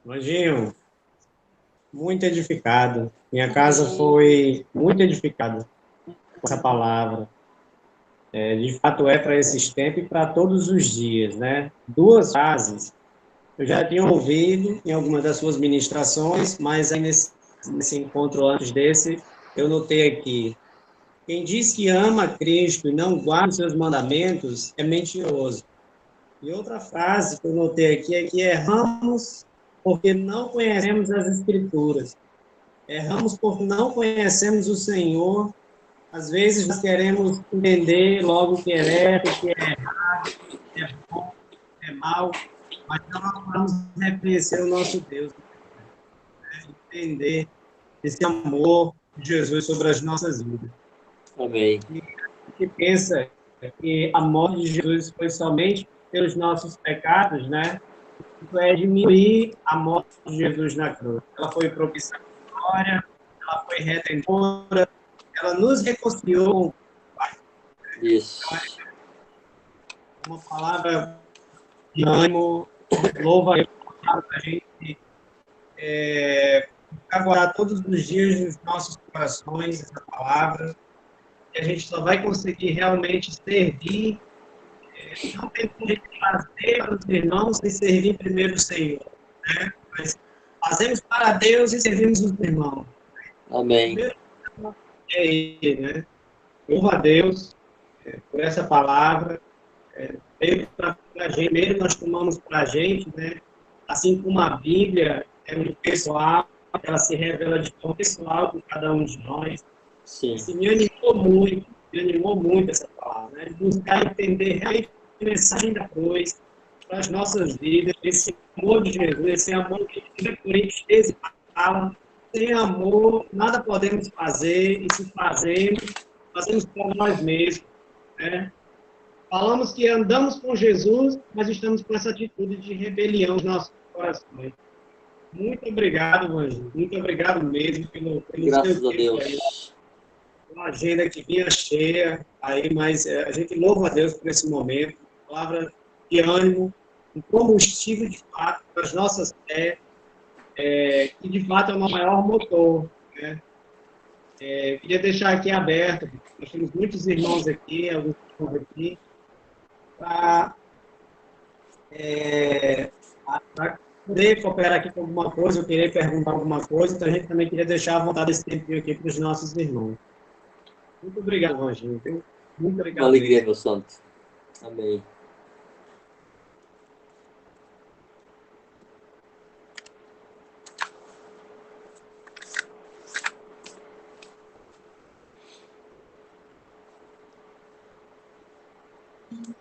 Anjinho, muito edificado. Minha casa foi muito edificada com essa palavra. De fato, é para esses tempos e para todos os dias, né? 2 frases eu já tinha ouvido em algumas das suas ministrações, mas aí nesse encontro antes desse, eu notei aqui: quem diz que ama Cristo e não guarda os seus mandamentos é mentiroso. E outra frase que eu notei aqui é que erramos porque não conhecemos as Escrituras. Erramos porque não conhecemos o Senhor. Às vezes nós queremos entender logo o que é certo, o que é errado, o que é bom, o que é mal, mas não vamos reconhecer o nosso Deus. Entender esse amor de Jesus sobre as nossas vidas. Amém. E a gente pensa que a morte de Jesus foi somente pelos nossos pecados, né? Isso é diminuir a morte de Jesus na cruz. Ela foi propiciada por história, ela foi redentora, ela nos reconciliou com o Pai. Isso. Uma palavra de ânimo, louva para a gente agora todos os dias nos nossos corações essa palavra, e a gente só vai conseguir realmente servir, não tem como a gente fazer para os irmãos sem servir primeiro o Senhor, né? Mas fazemos para Deus e servimos os irmãos. Amém. Primeiro é Ele, né? Louva a Deus por essa palavra. Primeiro nós tomamos para a gente, né? Assim como a Bíblia é muito pessoal, ela se revela de forma pessoal com cada um de nós. Sim. Isso me animou muito essa palavra, né? De buscar entender realmente a mensagem da cruz para as nossas vidas, esse amor de Jesus, esse amor que Coríntios fala. Sem amor, nada podemos fazer, e se fazemos para nós mesmos, né? Falamos que andamos com Jesus, mas estamos com essa atitude de rebelião nos nossos corações. Muito obrigado, Anjo. Muito obrigado mesmo pelo Graças seu a Deus. Aí. Uma agenda que vinha cheia, aí, mas a gente louva a Deus por esse momento. Palavra de ânimo, um combustível de fato para as nossas fé, que de fato é o maior motor, né? Queria deixar aqui aberto, nós temos muitos irmãos aqui, alguns irmãos aqui, para poder cooperar aqui com alguma coisa, eu querer perguntar alguma coisa, então a gente também queria deixar à vontade esse tempinho aqui para os nossos irmãos. Muito obrigado, Anjinho. Muito obrigado. Uma alegria, meu santo. Amém.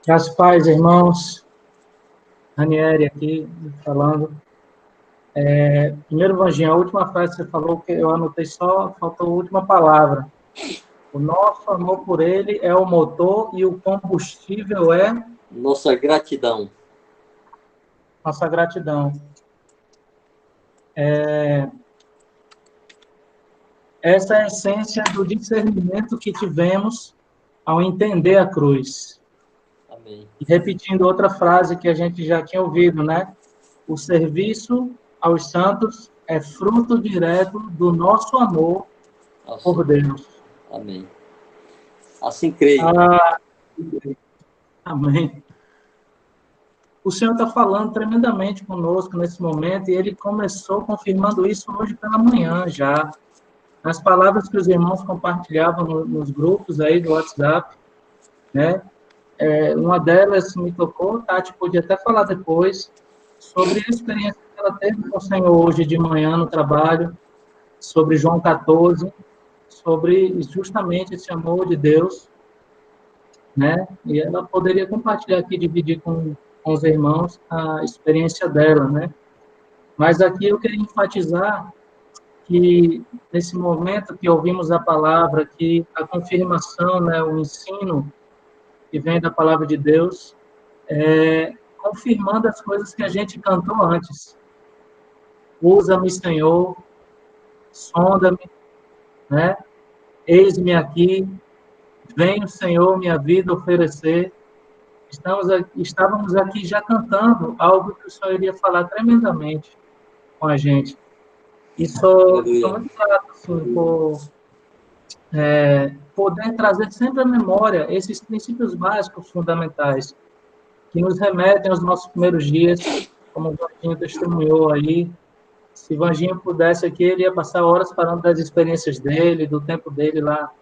Graças pais, irmãos, Ranieri aqui falando. Primeiro, Vanginho, a última frase que você falou, que eu anotei só, faltou a última palavra. O nosso amor por ele é o motor e o combustível é... Nossa gratidão. Nossa gratidão. Essa é a essência do discernimento que tivemos ao entender a cruz. Amém. E repetindo outra frase que a gente já tinha ouvido, né? O serviço aos santos é fruto direto do nosso amor por Deus. Amém. Assim creio. Amém. O Senhor está falando tremendamente conosco nesse momento e Ele começou confirmando isso hoje pela manhã já. Nas palavras que os irmãos compartilhavam nos grupos aí do WhatsApp, né? Uma delas me tocou, Tati podia até falar depois, sobre a experiência que ela teve com o Senhor hoje de manhã no trabalho, sobre João 14, sobre justamente esse amor de Deus, né? E ela poderia compartilhar aqui, dividir com os irmãos a experiência dela, né? Mas aqui eu queria enfatizar que nesse momento que ouvimos a palavra, que a confirmação, né, o ensino que vem da palavra de Deus, confirmando as coisas que a gente cantou antes. Usa-me, Senhor, sonda-me, né? Eis-me aqui, vem o Senhor minha vida oferecer. Estávamos aqui já cantando algo que o Senhor iria falar tremendamente com a gente. E sou muito grato assim, por poder trazer sempre à memória esses princípios básicos fundamentais que nos remetem aos nossos primeiros dias, como o Vanginho testemunhou aí. Se o Vanginho pudesse aqui, ele ia passar horas falando das experiências dele, do tempo dele lá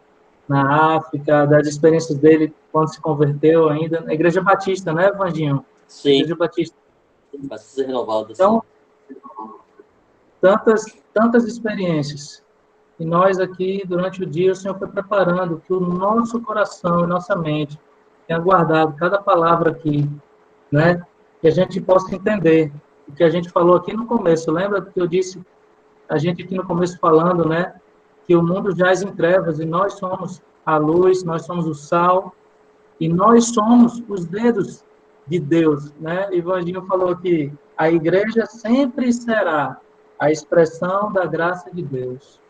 na África, das experiências dele quando se converteu ainda. Na Igreja Batista, né, Vanginho? Sim. Igreja Batista. Batista renovada. Então, tantas experiências. E nós aqui, durante o dia, o Senhor foi preparando que o nosso coração e nossa mente tenha guardado cada palavra aqui, né? Que a gente possa entender o que a gente falou aqui no começo. Lembra que eu disse, a gente aqui no começo falando, né? Que o mundo jaz em trevas e nós somos a luz, nós somos o sal e nós somos os dedos de Deus, né? E o Vanginho falou que a igreja sempre será a expressão da graça de Deus,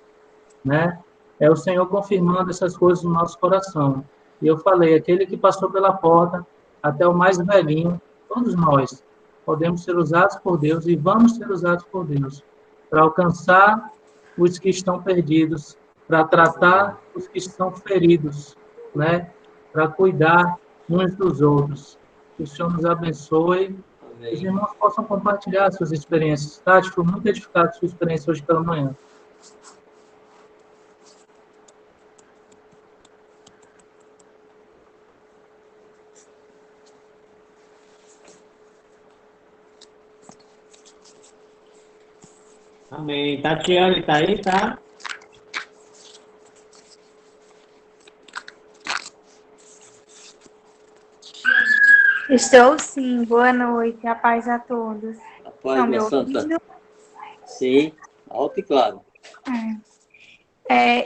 né? É o Senhor confirmando essas coisas no nosso coração. E eu falei, aquele que passou pela porta, até o mais velhinho, todos nós podemos ser usados por Deus e vamos ser usados por Deus para alcançar os que estão perdidos, para tratar os que estão feridos, né? Para cuidar uns dos outros. Que o Senhor nos abençoe. Que os Amém. irmãos possam compartilhar suas experiências. Tati, foi muito edificado a sua experiência hoje pela manhã. Amém. Tatiane, tá aí, tá? Estou sim, boa noite, a paz a todos. A paz, Estão minha me santa. ouvindo? Sim, alto e claro.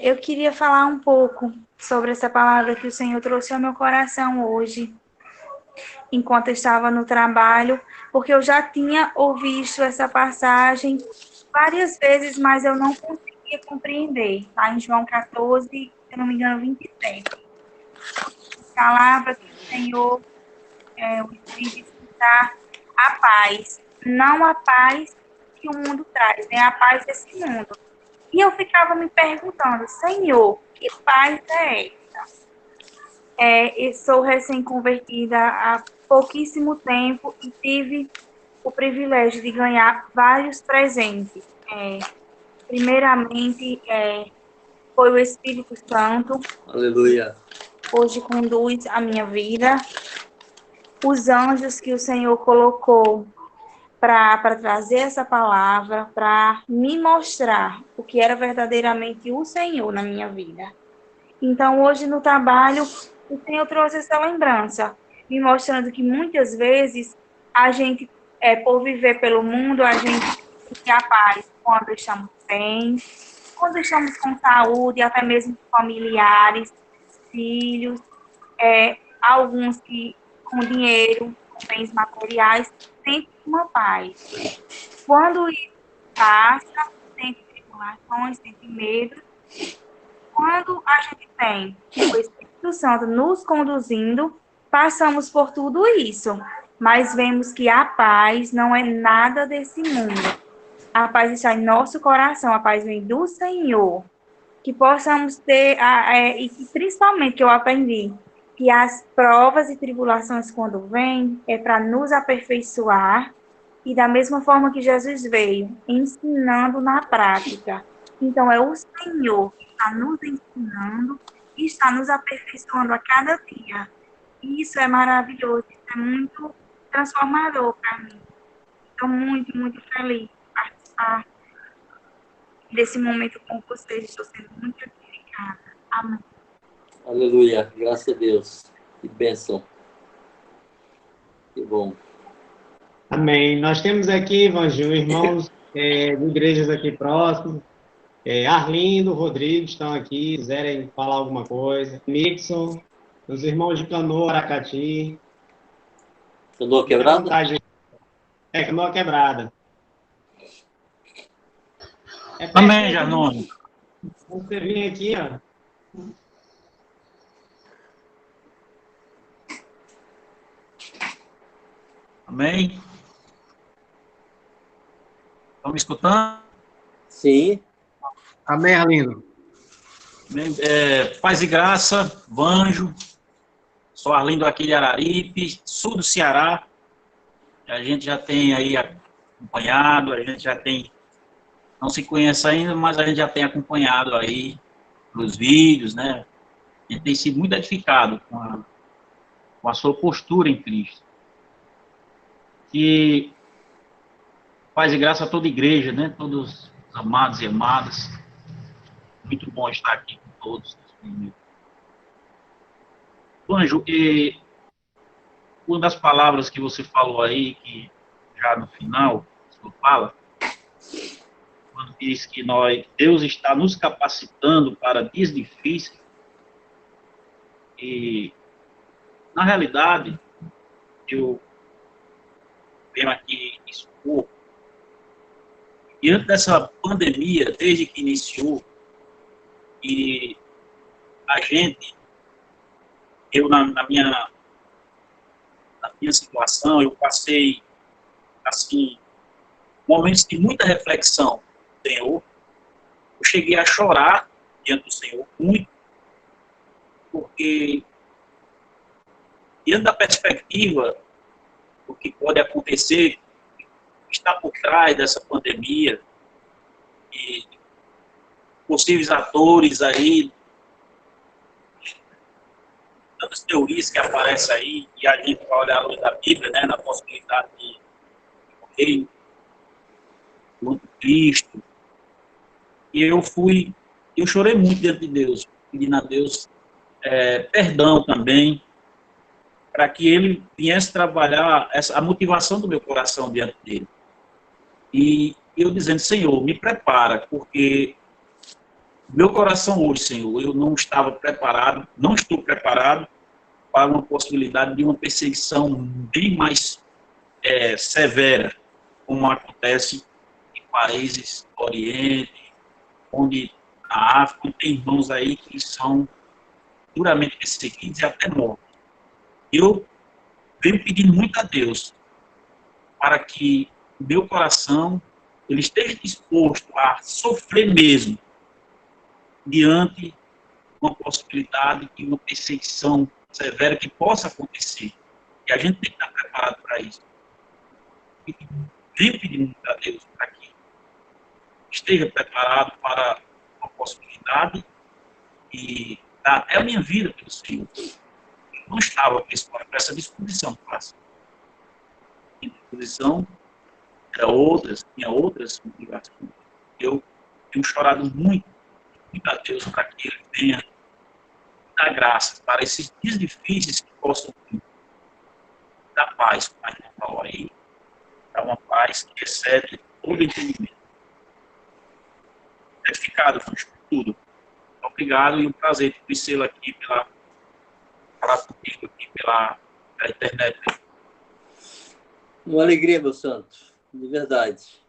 Eu queria falar um pouco sobre essa palavra que o Senhor trouxe ao meu coração hoje, enquanto eu estava no trabalho, porque eu já tinha ouvido essa passagem várias vezes, mas eu não conseguia compreender. Lá em João 14, se eu não me engano, 27. Palavra que o Senhor, o Espírito dá a paz, não a paz que o mundo traz, né? A paz desse mundo. E eu ficava me perguntando, Senhor, que paz é essa? Eu sou recém-convertida há pouquíssimo tempo e tive o privilégio de ganhar vários presentes. Primeiramente, foi o Espírito Santo, Aleluia. hoje conduz a minha vida. Os anjos que o Senhor colocou para trazer essa palavra, para me mostrar o que era verdadeiramente o Senhor na minha vida. Então, hoje no trabalho, o Senhor trouxe essa lembrança, me mostrando que muitas vezes a gente, por viver pelo mundo, a gente tem a paz quando estamos bem, quando estamos com saúde, até mesmo familiares, filhos, alguns que com dinheiro, com bens materiais, sentem uma paz. Quando isso passa, sentem tribulações, sentem medo. Quando a gente tem o Espírito Santo nos conduzindo, passamos por tudo isso, mas vemos que a paz não é nada desse mundo. A paz está em nosso coração, a paz vem do Senhor. Que possamos ter, e que principalmente que eu aprendi, que as provas e tribulações quando vêm é para nos aperfeiçoar e da mesma forma que Jesus veio, ensinando na prática. Então é o Senhor que está nos ensinando e está nos aperfeiçoando a cada dia. E isso é maravilhoso, isso é muito transformador para mim. Estou muito, muito feliz de participar desse momento com vocês. Estou sendo muito edificada. Amém. Aleluia. Graças a Deus. Que bênção. Que bom. Amém. Nós temos aqui, Vanju, irmãos de igrejas aqui próximas. Arlindo, Rodrigo estão aqui, quiserem falar alguma coisa. Nixon, os irmãos de Canoa, Aracati. Canoa Fique à quebrada? vontade. Canoa Quebrada. Amém, Janone. Quando você vir aqui, ó. Amém. Estão me escutando? Sim. Amém, Arlindo. Paz e graça, Vanjo. Sou Arlindo aqui de Araripe, sul do Ceará. A gente já tem aí acompanhado, a gente já tem, não se conhece ainda, mas a gente já tem acompanhado aí nos vídeos, né? A gente tem sido muito edificado com a sua postura em Cristo. E paz e graça a toda a igreja, né? Todos os amados e amadas. Muito bom estar aqui com todos. Anjo, uma das palavras que você falou aí, que já no final, você fala, quando diz que Deus está nos capacitando para dias difíceis, e na realidade, eu venho aqui expor Diante dessa pandemia, desde que iniciou, e a gente, eu na minha situação, eu passei, assim, momentos de muita reflexão do Senhor. Eu cheguei a chorar diante do Senhor, muito, porque diante da perspectiva do que pode acontecer, está por trás dessa pandemia, e possíveis atores aí, tantas teorias que aparecem aí, e a gente vai olhar a luz da Bíblia, né, na possibilidade de reino do Cristo. E eu chorei muito diante de Deus, pedindo a Deus perdão também, para que Ele viesse trabalhar a motivação do meu coração diante dele. E eu dizendo, Senhor, me prepara, porque meu coração hoje, Senhor, eu não estava preparado, não estou preparado para uma possibilidade de uma perseguição bem mais severa, como acontece em países do Oriente, onde na África tem irmãos aí que são duramente perseguidos e até mortos. Eu venho pedindo muito a Deus para que meu coração ele esteja disposto a sofrer mesmo diante de uma possibilidade de uma perseguição severa que possa acontecer. E a gente tem que estar preparado para isso. E venho pedindo muito a Deus para que esteja preparado para uma possibilidade e dar até a minha vida pelo Senhor. Eu não estava com essa disposição para a disposição tinha outras motivações. Eu tenho chorado muito a Deus para que Ele venha dar graça para esses dias difíceis que possam dar paz, como a gente falou aí, dar uma paz que excede todo entendimento. Edificado, Francisco, por tudo. Obrigado e um prazer de conhecê-lo aqui falar contigo aqui pela internet. Uma alegria, meu santo, de verdade.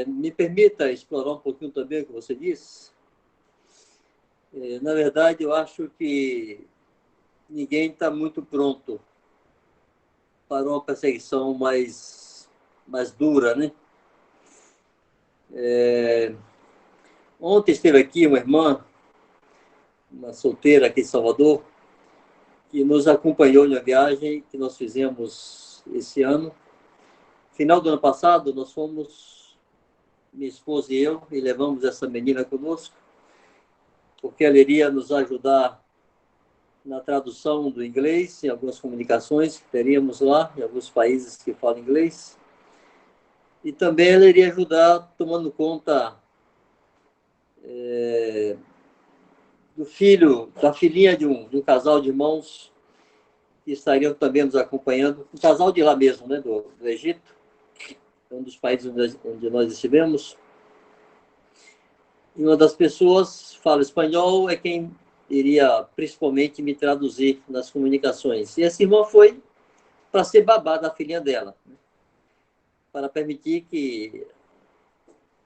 Me permita explorar um pouquinho também o que você disse. Na verdade, eu acho que ninguém está muito pronto para uma perseguição mais dura, né? Ontem esteve aqui uma irmã, uma solteira aqui em Salvador, que nos acompanhou na viagem que nós fizemos esse ano. Final do ano passado, nós fomos, minha esposa e eu, e levamos essa menina conosco, porque ela iria nos ajudar na tradução do inglês, em algumas comunicações que teríamos lá, em alguns países que falam inglês. E também ela iria ajudar tomando conta do filho, da filhinha de um casal de irmãos que estariam também nos acompanhando, um casal de lá mesmo, né, do Egito, um dos países onde nós estivemos. E uma das pessoas fala espanhol, é quem iria principalmente me traduzir nas comunicações. E essa irmã foi para ser babá da filhinha dela, né, para permitir que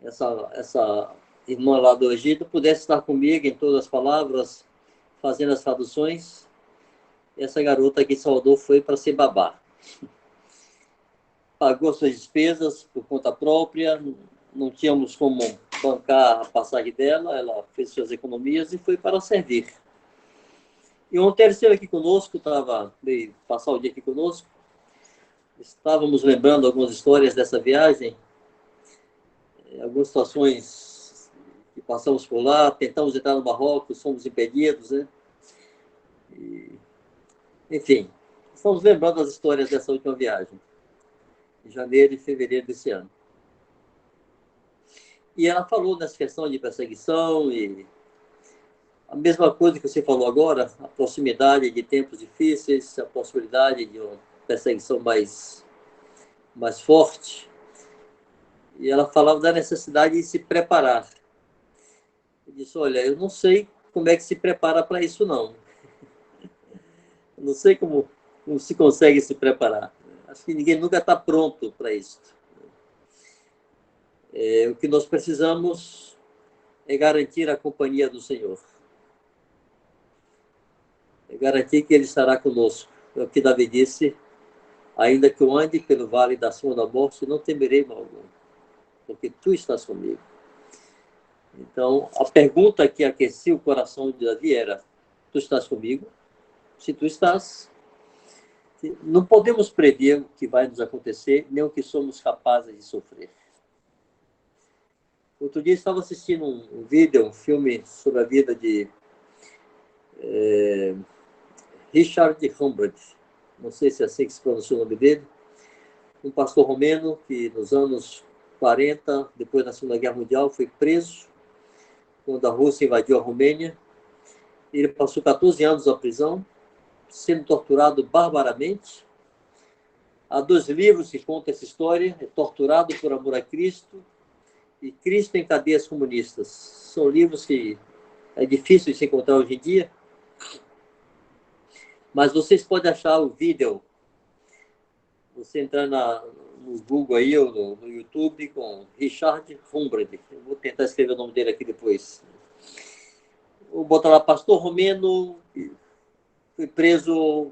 essa irmã lá do Egito pudesse estar comigo em todas as palavras, fazendo as traduções. Essa garota aqui em Salvador foi para ser babá. Pagou suas despesas por conta própria, não tínhamos como bancar a passagem dela, ela fez suas economias e foi para servir. E ontem ela esteve aqui conosco, veio passar o dia aqui conosco. Estávamos lembrando algumas histórias dessa viagem, algumas situações que passamos por lá, tentamos entrar no Marrocos, fomos impedidos, né? Enfim, estamos lembrando as histórias dessa última viagem, em janeiro e fevereiro desse ano. E ela falou nessa questão de perseguição e a mesma coisa que você falou agora, a proximidade de tempos difíceis, a possibilidade de uma perseguição mais forte. E ela falava da necessidade de se preparar. Eu disse, olha, eu não sei como é que se prepara para isso, não. Eu não sei como se consegue se preparar. Acho que ninguém nunca está pronto para isso. O que nós precisamos é garantir a companhia do Senhor. É garantir que Ele estará conosco. É o que Davi disse: ainda que eu ande pelo vale da sombra da morte, não temerei mal algum, porque Tu estás comigo. Então, a pergunta que aquecia o coração de Davi era: Tu estás comigo? Se Tu estás, não podemos prever o que vai nos acontecer, nem o que somos capazes de sofrer. Outro dia estava assistindo um vídeo, um filme sobre a vida de Richard Humbert. Não sei se é assim que se pronuncia o nome dele. Um pastor romeno que nos anos 40, depois da Segunda Guerra Mundial, foi preso quando a Rússia invadiu a Romênia. Ele passou 14 anos na prisão, sendo torturado barbaramente. Há 2 livros que contam essa história: Torturado por Amor a Cristo e Cristo em Cadeias Comunistas. São livros que é difícil de se encontrar hoje em dia, mas vocês podem achar o vídeo. Você entrar no Google aí, ou no YouTube, com Richard Humbert. Eu vou tentar escrever o nome dele aqui depois. Vou botar lá: pastor romeno, foi preso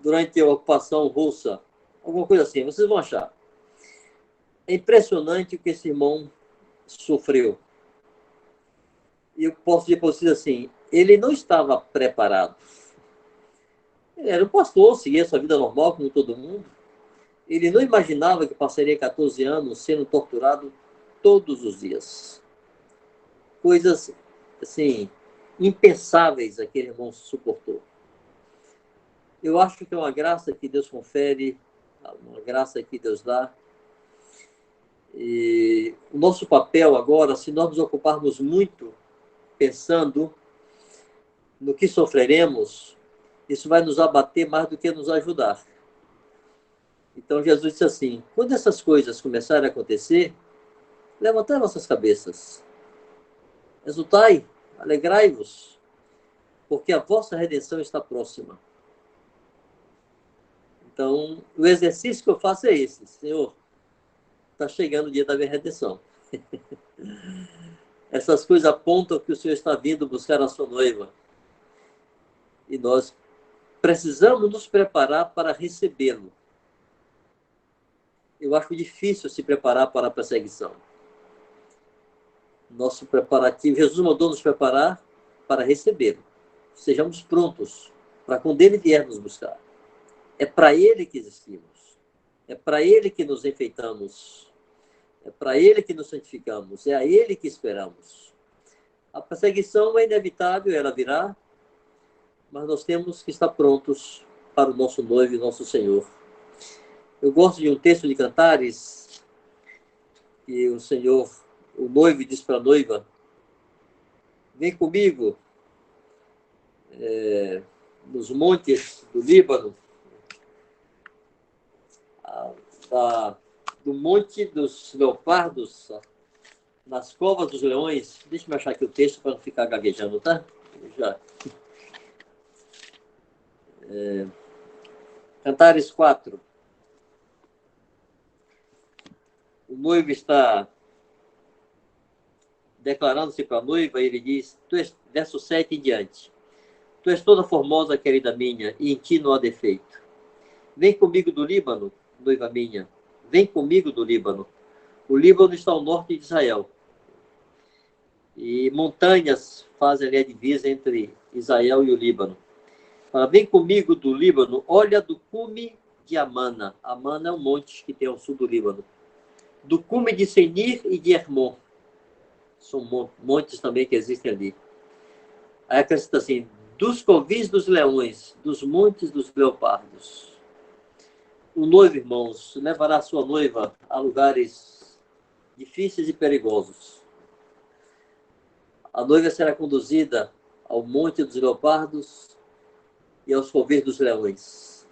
durante a ocupação russa. Alguma coisa assim, vocês vão achar. É impressionante o que esse irmão sofreu. E eu posso dizer para vocês assim: ele não estava preparado. Ele era um pastor, seguia sua vida normal, como todo mundo. Ele não imaginava que passaria 14 anos sendo torturado todos os dias. Coisas, assim, impensáveis aquele irmão suportou. Eu acho que é uma graça que Deus confere, uma graça que Deus dá. E o nosso papel agora, se nós nos ocuparmos muito pensando no que sofreremos, isso vai nos abater mais do que nos ajudar. Então Jesus disse assim: quando essas coisas começarem a acontecer, levantai vossas cabeças, exultai, alegrai-vos, porque a vossa redenção está próxima. Então, o exercício que eu faço é esse: Senhor, está chegando o dia da minha redenção. Essas coisas apontam que o Senhor está vindo buscar a sua noiva. E nós precisamos nos preparar para recebê-lo. Eu acho difícil se preparar para a perseguição. Nosso preparativo, Jesus mandou nos preparar para recebê-lo. Sejamos prontos para quando ele vier nos buscar. É para ele que existimos. É para ele que nos enfeitamos. É para ele que nos santificamos. É a ele que esperamos. A perseguição é inevitável, ela virá, mas nós temos que estar prontos para o nosso noivo e nosso Senhor. Eu gosto de um texto de Cantares, que o Senhor, o noivo, diz para a noiva: vem comigo nos montes do Líbano, do monte dos leopardos, nas covas dos leões. Deixa eu achar aqui o texto para não ficar gaguejando, tá? Já. Cantares 4. O noivo está declarando-se para a noiva, e ele diz, verso 7 em diante: tu és toda formosa, querida minha, e em ti não há defeito. Vem comigo do Líbano, noiva minha, vem comigo do Líbano. O Líbano está ao norte de Israel, e montanhas fazem ali a divisa entre Israel e o Líbano. Fala: vem comigo do Líbano, olha do cume de Amana. Amana é um monte que tem ao sul do Líbano. Do cume de Senir e de Hermon. São montes também que existem ali. Aí acrescenta assim: dos covis dos leões, dos montes dos leopardos. O noivo, irmãos, levará a sua noiva a lugares difíceis e perigosos. A noiva será conduzida ao monte dos leopardos e aos covis dos leões.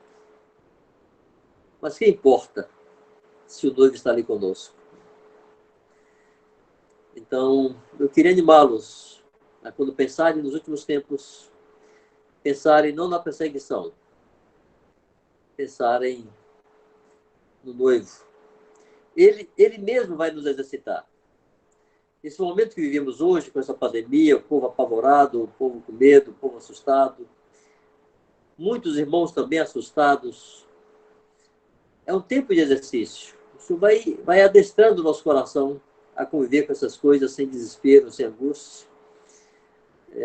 Mas que importa se o noivo está ali conosco? Então, eu queria animá-los a, quando pensarem nos últimos tempos, pensarem não na perseguição, pensarem no noivo. Ele mesmo vai nos exercitar. Esse momento que vivemos hoje, com essa pandemia, o povo apavorado, o povo com medo, o povo assustado, muitos irmãos também assustados, é um tempo de exercício. Isso vai adestrando o nosso coração a conviver com essas coisas sem desespero, sem angústia.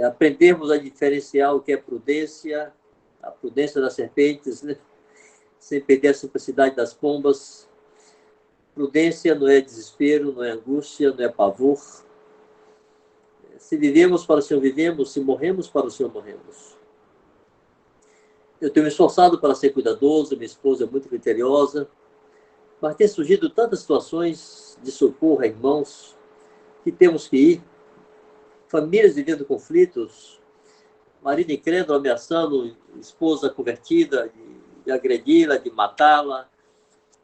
Aprendermos a diferenciar o que é prudência, a prudência das serpentes, né? Sem perder a simplicidade das pombas. Prudência não é desespero, não é angústia, não é pavor. Se vivemos para o Senhor, vivemos. Se morremos para o Senhor, morremos. Eu tenho me esforçado para ser cuidadoso, minha esposa é muito criteriosa, mas tem surgido tantas situações de socorro a irmãos que temos que ir. Famílias vivendo conflitos, marido incrédulo ameaçando esposa convertida, de agredi-la, de matá-la.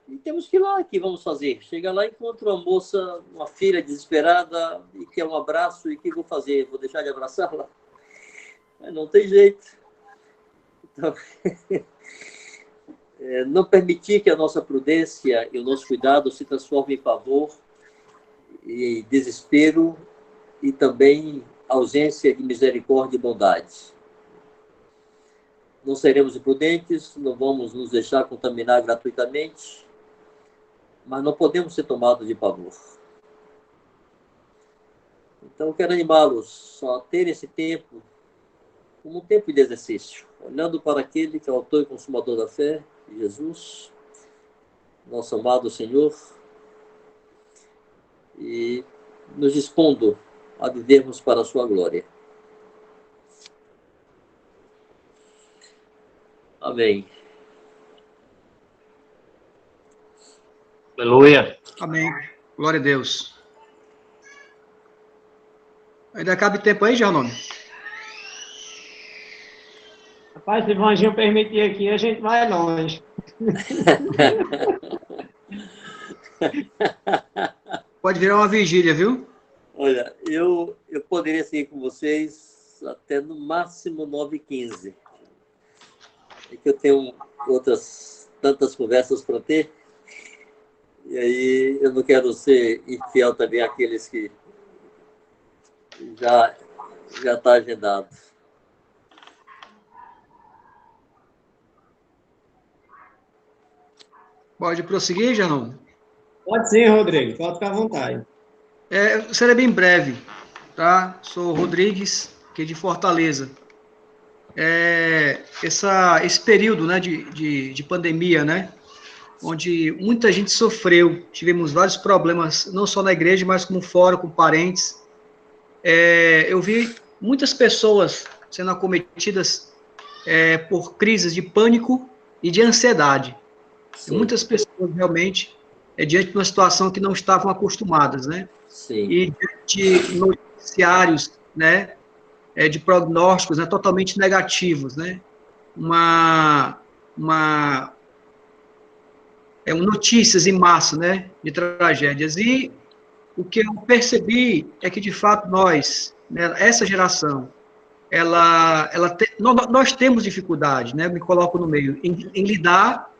E temos que ir lá, o que vamos fazer? Chega lá e encontro uma moça, uma filha desesperada, e quer um abraço, e o que vou fazer? Vou deixar de abraçá-la? Não tem jeito. Então, não permitir que a nossa prudência e o nosso cuidado se transformem em pavor e desespero e também ausência de misericórdia e bondade. Não seremos imprudentes, não vamos nos deixar contaminar gratuitamente, mas não podemos ser tomados de pavor. Então, quero animá-los a ter esse tempo como um tempo de exercício, olhando para aquele que é o autor e consumador da fé, Jesus, nosso amado Senhor, e nos dispondo a vivermos para a sua glória. Amém. Aleluia. Amém. Glória a Deus. Ainda cabe tempo aí, Janone? Rapaz, se o Vanginho permitir aqui, a gente vai longe. Pode virar uma vigília, viu? Olha, eu poderia seguir com vocês até no máximo 9h15. É que eu tenho outras tantas conversas para ter. E aí eu não quero ser infiel também àqueles que já está agendado. Pode prosseguir, Janone? Pode sim, Rodrigo. Pode ficar à vontade. Será bem breve, tá? Sou Rodrigues, aqui de Fortaleza. Esse período, né, de pandemia, né, onde muita gente sofreu, tivemos vários problemas, não só na igreja, mas como fora, com parentes. Eu vi muitas pessoas sendo acometidas por crises de pânico e de ansiedade. Muitas pessoas realmente diante de uma situação que não estavam acostumadas, né? Sim. E diante de noticiários, né, de prognósticos, né, totalmente negativos, né? Notícias em massa, né, de tragédias. E o que eu percebi é que, de fato, nós, né, essa geração, nós temos dificuldade, né, me coloco no meio, em lidar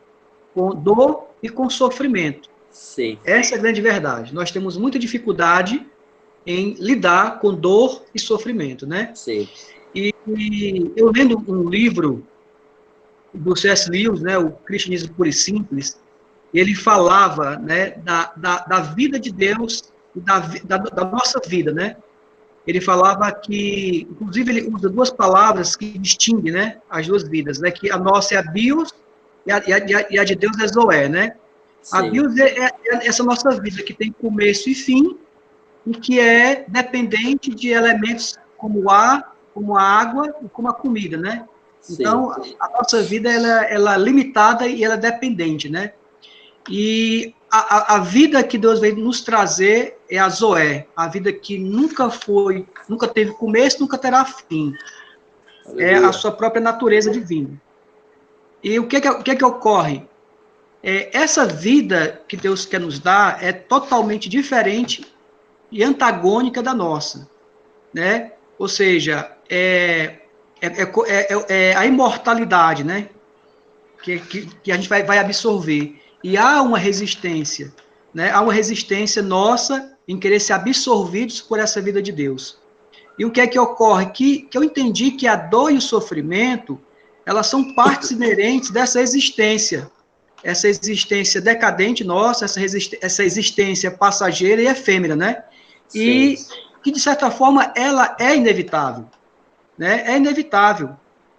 com dor e com sofrimento. Sim. Essa é a grande verdade. Nós temos muita dificuldade em lidar com dor e sofrimento, né? Sim. E eu lendo um livro do C.S. Lewis, né, o Cristianismo Puro e Simples, ele falava, né, da vida de Deus e da nossa vida, né? Ele falava que, inclusive, ele usa duas palavras que distinguem, né, as duas vidas, né? Que a nossa é a bios e a de Deus é Zoé, né? Sim. A bios é essa nossa vida que tem começo e fim e que é dependente de elementos como o ar, como a água e como a comida, né? Sim. Então, a nossa vida ela é limitada e ela é dependente, né? E a vida que Deus veio nos trazer é a Zoé, a vida que nunca teve começo, nunca terá fim. Aleluia. É a sua própria natureza divina. E o que é que ocorre? Essa vida que Deus quer nos dar é totalmente diferente e antagônica da nossa, né? Ou seja, a imortalidade, né? Que a gente vai absorver. E há uma resistência né, há uma resistência nossa em querer ser absorvidos por essa vida de Deus. E o que é que ocorre? Que eu entendi que a dor e o sofrimento, elas são partes inerentes dessa existência. Essa existência decadente nossa, essa existência passageira e efêmera, né? E que, de certa forma, ela é inevitável, né? É inevitável.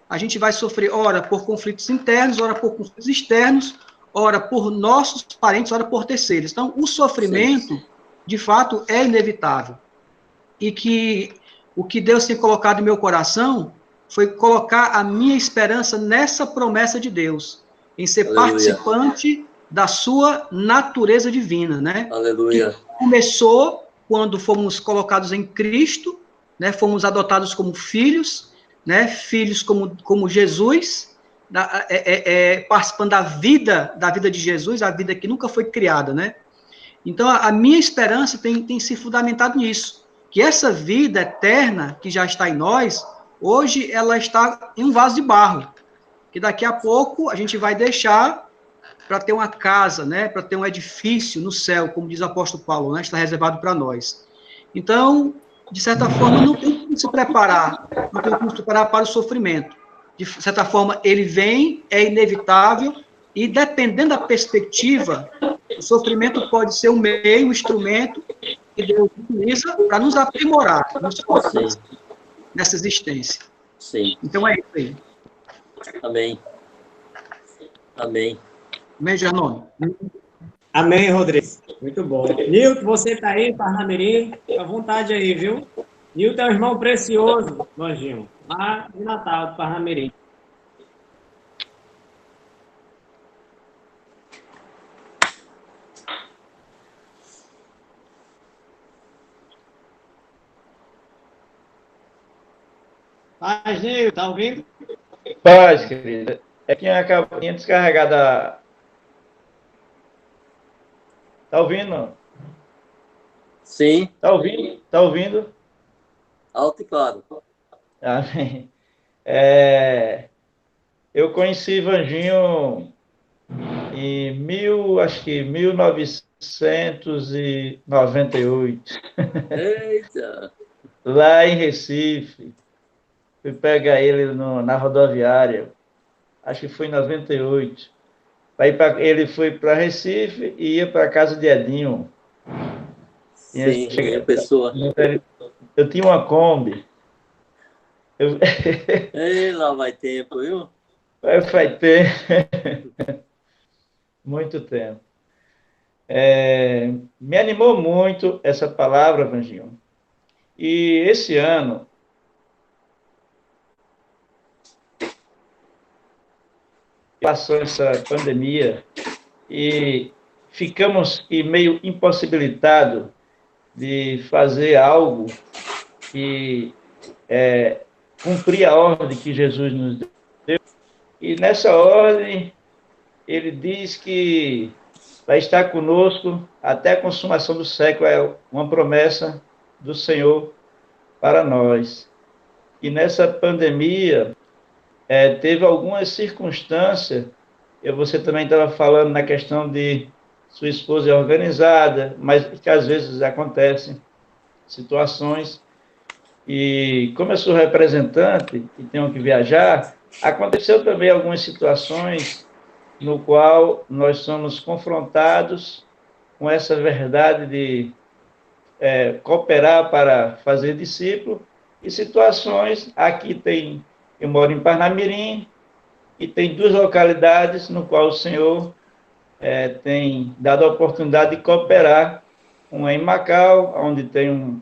A gente vai sofrer, ora, por conflitos internos, ora, por conflitos externos, ora, por nossos parentes, ora, por terceiros. Então, o sofrimento, de fato, é inevitável. E que o que Deus tem colocado em meu coração foi colocar a minha esperança nessa promessa de Deus, em ser Aleluia. participante da sua natureza divina, né? Aleluia. Que começou quando fomos colocados em Cristo, né? Fomos adotados como filhos, né? Filhos como Jesus, participando da vida de Jesus, a vida que nunca foi criada, né? Então, a minha esperança tem se fundamentado nisso, que essa vida eterna que já está em nós, hoje ela está em um vaso de barro, que daqui a pouco a gente vai deixar para ter uma casa, né, para ter um edifício no céu, como diz o apóstolo Paulo, né, está reservado para nós. Então, de certa forma, não tem como se preparar, não tem como se preparar para o sofrimento. De certa forma, ele vem, é inevitável, e dependendo da perspectiva, o sofrimento pode ser um meio, um instrumento que Deus utiliza para nos aprimorar, nos fortalecer nessa existência. Sim. Então é isso aí. Amém. Amém. Amém, Janone? Amém, Rodrigo. Muito bom. Nilton, você está aí, Parnamirim? Fica à vontade aí, viu? Nilton é um irmão precioso, Nojinho, lá de Natal, do Parnamirim. Paz, Nilton, tá ouvindo? Paz, querida. É que tinha descarregado a... Tá ouvindo? Sim. Tá ouvindo? Tá ouvindo? Alto e claro. Amém. Eu conheci Vanginho em acho que 1998, Eita. lá em Recife. Fui pegar ele na rodoviária, acho que foi em 98. Ele foi para Recife e ia para a casa de Edinho. Sim, minha pessoa. Eu tinha uma Kombi. Ei, lá vai tempo, viu? Faz tempo. Muito tempo. Me animou muito essa palavra, Vanginho. E esse ano, passou essa pandemia e ficamos meio impossibilitados de fazer algo que cumprir a ordem que Jesus nos deu. E nessa ordem, ele diz que vai estar conosco até a consumação do século, é uma promessa do Senhor para nós. E nessa pandemia, teve algumas circunstâncias, você também estava falando na questão de sua esposa é organizada, mas que às vezes acontecem situações, e como eu sou representante e tenho que viajar, aconteceu também algumas situações no qual nós somos confrontados com essa verdade de cooperar para fazer discípulo, e situações, eu moro em Parnamirim, e tem 2 localidades no qual o Senhor tem dado a oportunidade de cooperar, uma em Macau, onde tem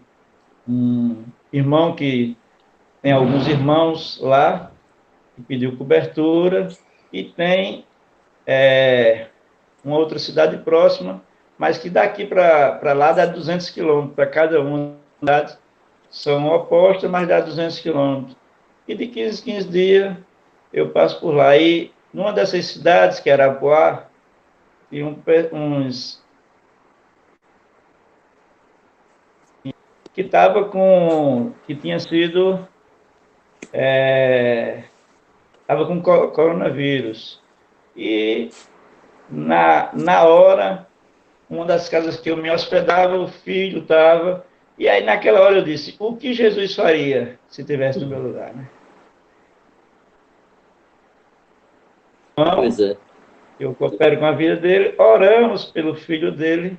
um irmão que tem alguns irmãos lá, que pediu cobertura, e tem uma outra cidade próxima, mas que daqui para lá dá 200 quilômetros, para cada uma das cidades, são opostas, mas dá 200 quilômetros. E de 15 em 15 dias eu passo por lá. E numa dessas cidades, que era Arapuá, tinha uns que tinha sido estava com coronavírus. E na hora uma das casas que eu me hospedava, o filho estava. E aí, naquela hora, eu disse: o que Jesus faria se estivesse no meu lugar, né? Então, Pois é. eu coopero com a vida dele, oramos pelo filho dele,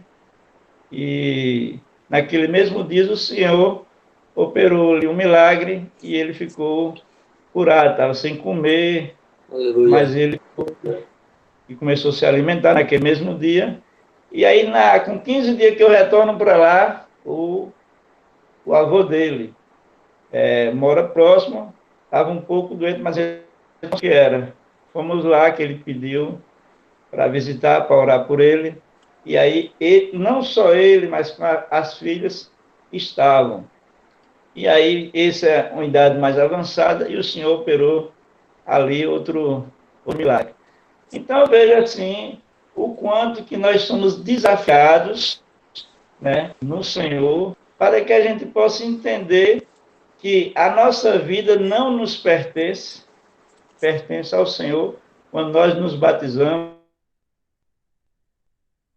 e naquele mesmo dia o Senhor operou-lhe um milagre e ele ficou curado, estava sem comer, Aleluia. mas ele e começou a se alimentar naquele mesmo dia. E aí, com 15 dias que eu retorno para lá, o avô dele mora próximo, estava um pouco doente, mas ele não que era. Fomos lá, que ele pediu para visitar, para orar por ele. E aí, não só ele, mas as filhas estavam. E aí, essa é uma idade mais avançada, e o Senhor operou ali outro milagre. Então, eu vejo assim, o quanto que nós somos desafiados, né, no Senhor, para que a gente possa entender que a nossa vida não nos pertence, pertence ao Senhor. Quando nós nos batizamos,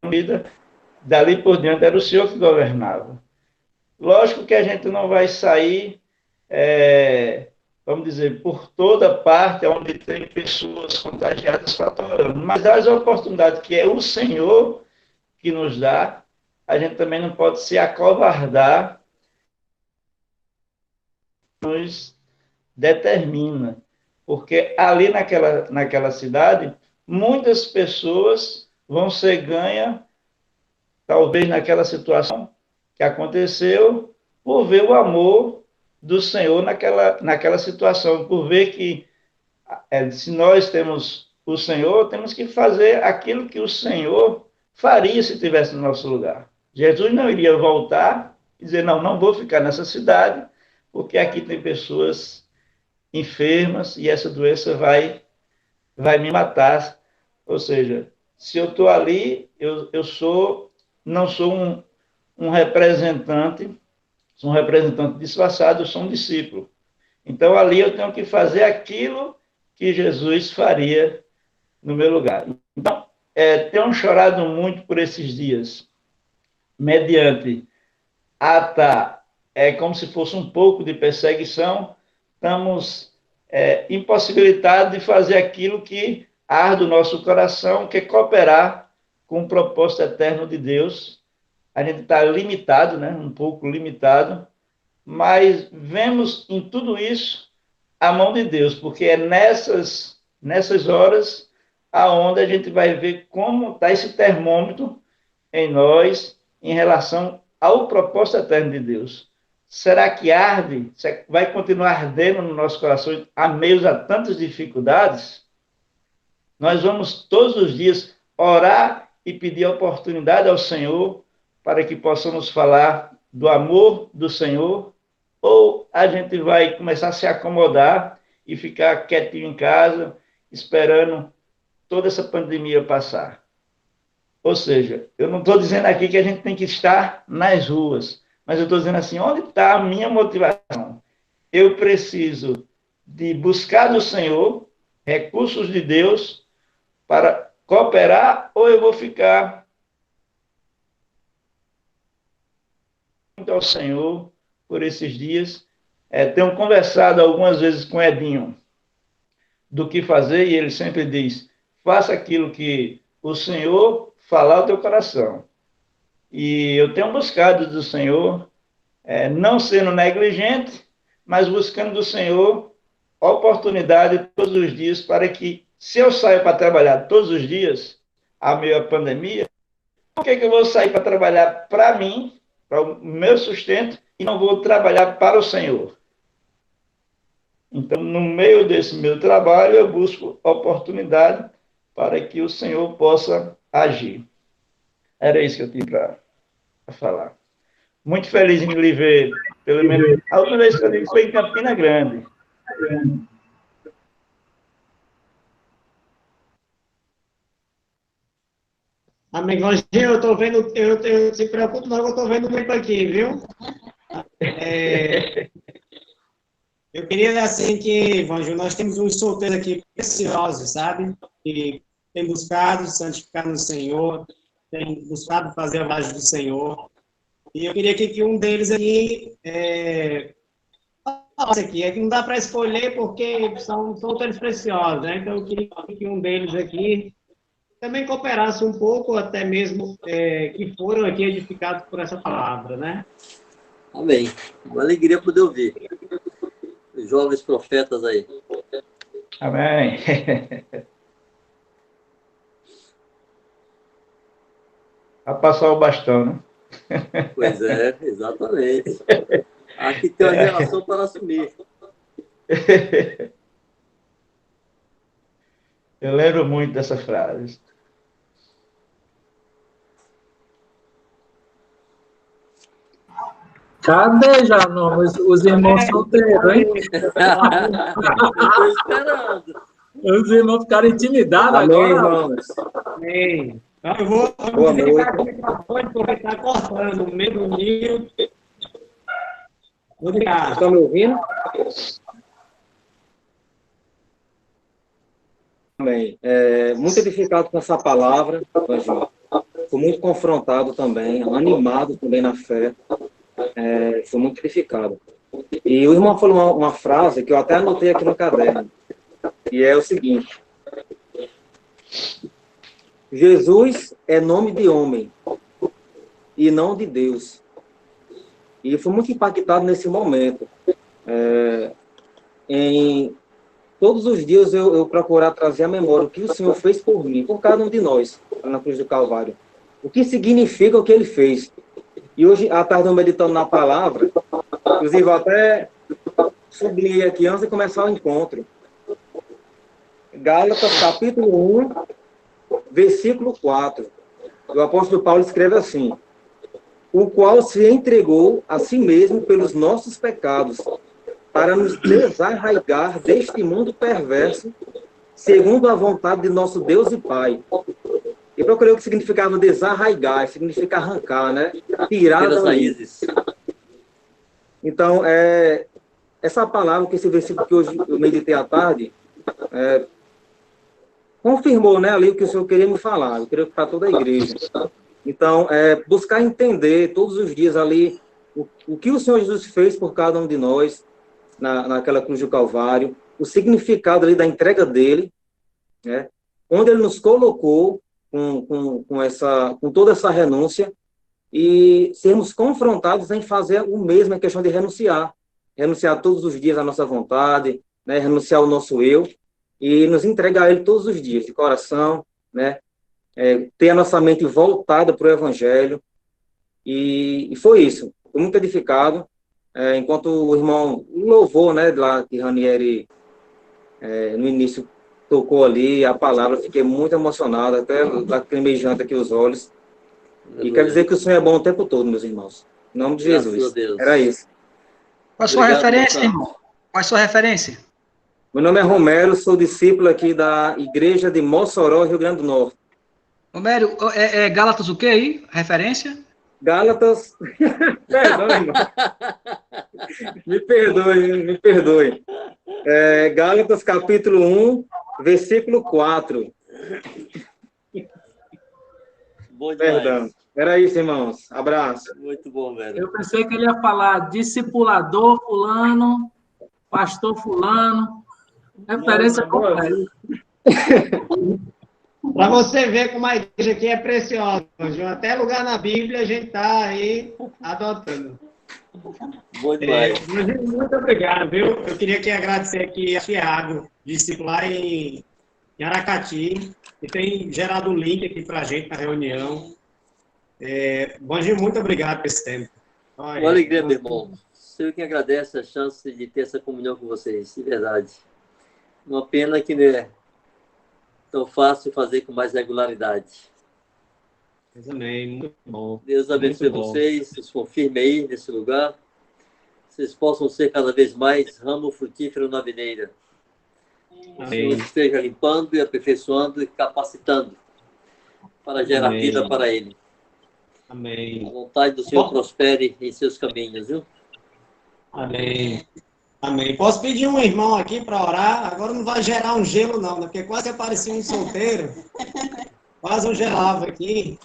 vida, dali por diante era o Senhor que governava. Lógico que a gente não vai sair, vamos dizer, por toda parte onde tem pessoas contagiadas fatorando, mas as oportunidades que é o Senhor que nos dá, a gente também não pode se acovardar, nos determina, porque ali naquela cidade, muitas pessoas vão ser ganhas, talvez naquela situação que aconteceu, por ver o amor do Senhor naquela situação, por ver que se nós temos o Senhor, temos que fazer aquilo que o Senhor faria se estivesse no nosso lugar. Jesus não iria voltar e dizer: não vou ficar nessa cidade, porque aqui tem pessoas enfermas e essa doença vai me matar. Ou seja, se eu estou ali, eu não sou um representante, sou um representante disfarçado, eu sou um discípulo. Então, ali eu tenho que fazer aquilo que Jesus faria no meu lugar. Então, tenho chorado muito por esses dias, mediante como se fosse um pouco de perseguição, estamos impossibilitados de fazer aquilo que arde o nosso coração, que é cooperar com o propósito eterno de Deus. A gente está limitado, né? Um pouco limitado, mas vemos em tudo isso a mão de Deus, porque é nessas horas aonde a gente vai ver como está esse termômetro em nós em relação ao propósito eterno de Deus. Será que arde? Vai continuar ardendo no nosso coração a meio a tantas dificuldades? Nós vamos todos os dias orar e pedir a oportunidade ao Senhor para que possamos falar do amor do Senhor, ou a gente vai começar a se acomodar e ficar quietinho em casa, esperando toda essa pandemia passar? Ou seja, eu não estou dizendo aqui que a gente tem que estar nas ruas, mas eu estou dizendo assim: onde está a minha motivação? Eu preciso de buscar do Senhor recursos de Deus para cooperar, ou eu vou ficar ao Senhor por esses dias? Tenho conversado algumas vezes com Edinho do que fazer, e ele sempre diz: faça aquilo que o Senhor falar ao teu coração. E eu tenho buscado do Senhor, não sendo negligente, mas buscando do Senhor oportunidade todos os dias, para que, se eu saio para trabalhar todos os dias, a meio da pandemia, por que eu vou sair para trabalhar para mim, para o meu sustento, e não vou trabalhar para o Senhor? Então, no meio desse meu trabalho, eu busco oportunidade para que o Senhor possa agir. Era isso que eu tinha para falar. Muito feliz em lhe ver, pelo menos. A última vez que eu vi foi em Campina Grande. Amigãozinho, eu estou vendo, eu se preocupe não, eu estou vendo muito aqui, viu? Eu queria dizer assim que, Vanjo, nós temos uns solteiros aqui preciosos, sabe? Que tem buscado santificar no Senhor, tem buscado fazer a vontade do Senhor. E eu queria que um deles aqui falasse aqui. É que não dá para escolher porque são todos preciosos, né? Então eu queria que um deles aqui também cooperasse um pouco, até mesmo que foram aqui edificados por essa palavra, né? Amém. Uma alegria poder ouvir. Os jovens profetas aí. Amém. Vai passar o bastão, né? Pois é, exatamente. Aqui tem uma relação para assumir. Eu lembro muito dessa frase. Cadê já os irmãos solteiros, hein? Estou esperando. Os irmãos ficaram intimidados Amém, agora. irmãos. Amém. Então, eu vou Boa desligar noite. o microfone porque está cortando no meio do ninho. Obrigado. Estão me ouvindo? Amém. Muito edificado com essa palavra, Evangelho. Fui muito confrontado também, animado também na fé. Fui muito edificado. E o irmão falou uma frase que eu até anotei aqui no caderno. E é o seguinte: Jesus é nome de homem e não de Deus. E fui muito impactado nesse momento. Em todos os dias eu procurar trazer à memória o que o Senhor fez por mim, por cada um de nós, na cruz do Calvário. O que significa o que ele fez. E hoje, à tarde, eu meditando na palavra, inclusive eu até sublinhei aqui antes de começar o encontro. Gálatas, capítulo 1, versículo 4. O apóstolo Paulo escreve assim: o qual se entregou a si mesmo pelos nossos pecados, para nos desarraigar deste mundo perverso, segundo a vontade de nosso Deus e Pai. Eu procurei o que significava desarraigar, significa arrancar, né? Tirar das raízes. Então, essa palavra, que esse versículo que hoje eu meditei à tarde, confirmou, né, ali o que o Senhor queria me falar, eu queria para toda a igreja. Então, buscar entender todos os dias ali o que o Senhor Jesus fez por cada um de nós, naquela cruz do Calvário, o significado ali da entrega dele, né, onde ele nos colocou com toda essa renúncia, e sermos confrontados em fazer o mesmo, em questão de renunciar todos os dias à nossa vontade, né, renunciar ao nosso eu, e nos entregar a ele todos os dias, de coração, né, ter a nossa mente voltada para o Evangelho, e foi isso. Fui muito edificado, enquanto o irmão louvou, né, lá que Ranieri, no início, tocou ali a palavra, fiquei muito emocionado, até lacrimejante aqui os olhos. E quer dizer que o Senhor é bom o tempo todo, meus irmãos. Em nome de Jesus. Era isso. Qual a sua referência, irmão? Qual a sua referência? Meu nome é Romero, sou discípulo aqui da igreja de Mossoró, Rio Grande do Norte. Romero, Gálatas o quê aí? Referência? Gálatas... Perdão, irmão. Me perdoe. Gálatas, capítulo 1, versículo 4. Bom demais. Perdão. Era isso, irmãos. Abraço. Muito bom, velho. Eu pensei que ele ia falar discipulador fulano, pastor fulano. Referência completa. Para você ver como a igreja aqui é preciosa. Até lugar na Bíblia a gente está aí adotando. Bom demais. Muito obrigado, viu? Eu queria aqui agradecer aqui a Thiago, discípulo lá em Aracati, que tem gerado o link aqui para a gente na reunião. Bonzinho, muito obrigado por esse tempo. Uma alegria, meu irmão. Eu que agradeço a chance de ter essa comunhão com vocês, de verdade. Uma pena que não é tão fácil fazer com mais regularidade. Amém, muito bom. Deus abençoe vocês, vocês confirmem aí nesse lugar. Vocês possam ser cada vez mais ramo frutífero na videira. O Senhor esteja limpando e aperfeiçoando e capacitando para gerar vida para Ele. Amém. A vontade do Senhor prospere em seus caminhos, viu? Amém. Amém. Posso pedir um irmão aqui para orar? Agora não vai gerar um gelo, não, né? Porque quase aparecia um solteiro. Quase um gelava aqui.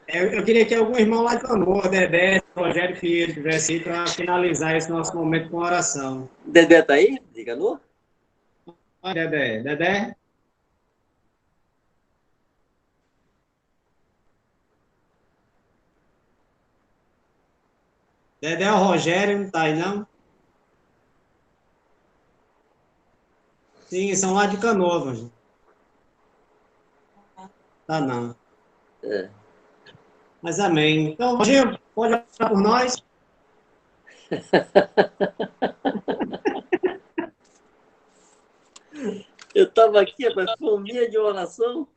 Eu queria que algum irmão lá de Canoa, Dedé, Rogério Filho, tivesse aí para finalizar esse nosso momento com oração. Dedé tá aí? De Canoa? Olha, Dedé. Dedé? Dedé ou Rogério, não tá aí, não? Sim, são lá de Canoas. Tá, não. É. Mas amém. Então, Roginho, pode orar por nós? Eu estava aqui, mas fominha de oração.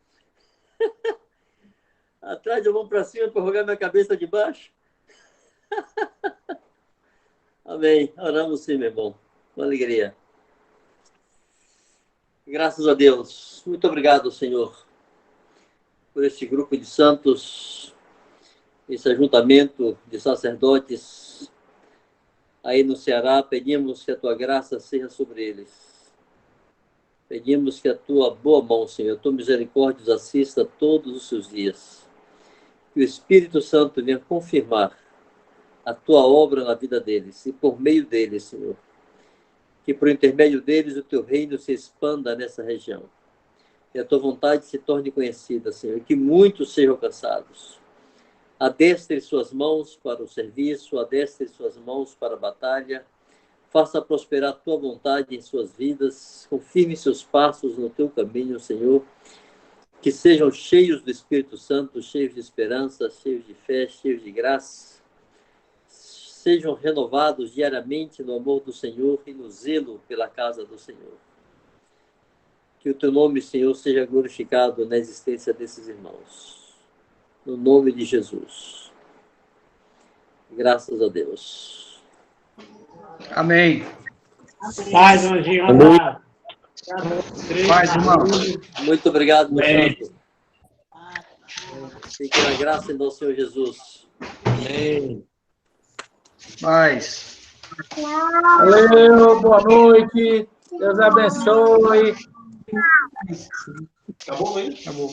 Atrás eu vou para cima para jogar minha cabeça de baixo. Amém. Oramos sim, meu irmão. Com alegria. Graças a Deus. Muito obrigado, Senhor, por este grupo de santos, esse ajuntamento de sacerdotes aí no Ceará. Pedimos que a tua graça seja sobre eles. Pedimos que a tua boa mão, Senhor, a tua misericórdia os assista todos os seus dias. Que o Espírito Santo venha confirmar a tua obra na vida deles e por meio deles, Senhor. Que por intermédio deles o teu reino se expanda nessa região. Que a tua vontade se torne conhecida, Senhor. E que muitos sejam alcançados. Adestre suas mãos para o serviço, adestre suas mãos para a batalha. Faça prosperar a tua vontade em suas vidas. Confirme seus passos no teu caminho, Senhor. Que sejam cheios do Espírito Santo, cheios de esperança, cheios de fé, cheios de graça. Sejam renovados diariamente no amor do Senhor e no zelo pela casa do Senhor. Que o teu nome, Senhor, seja glorificado na existência desses irmãos. No nome de Jesus. Graças a Deus. Amém. Paz, Anjinho. Paz, irmão. Muito obrigado, meu santo. Fique na graça do Senhor Jesus. Amém. Paz. Valeu, boa noite. Deus abençoe. Acabou, hein? Acabou.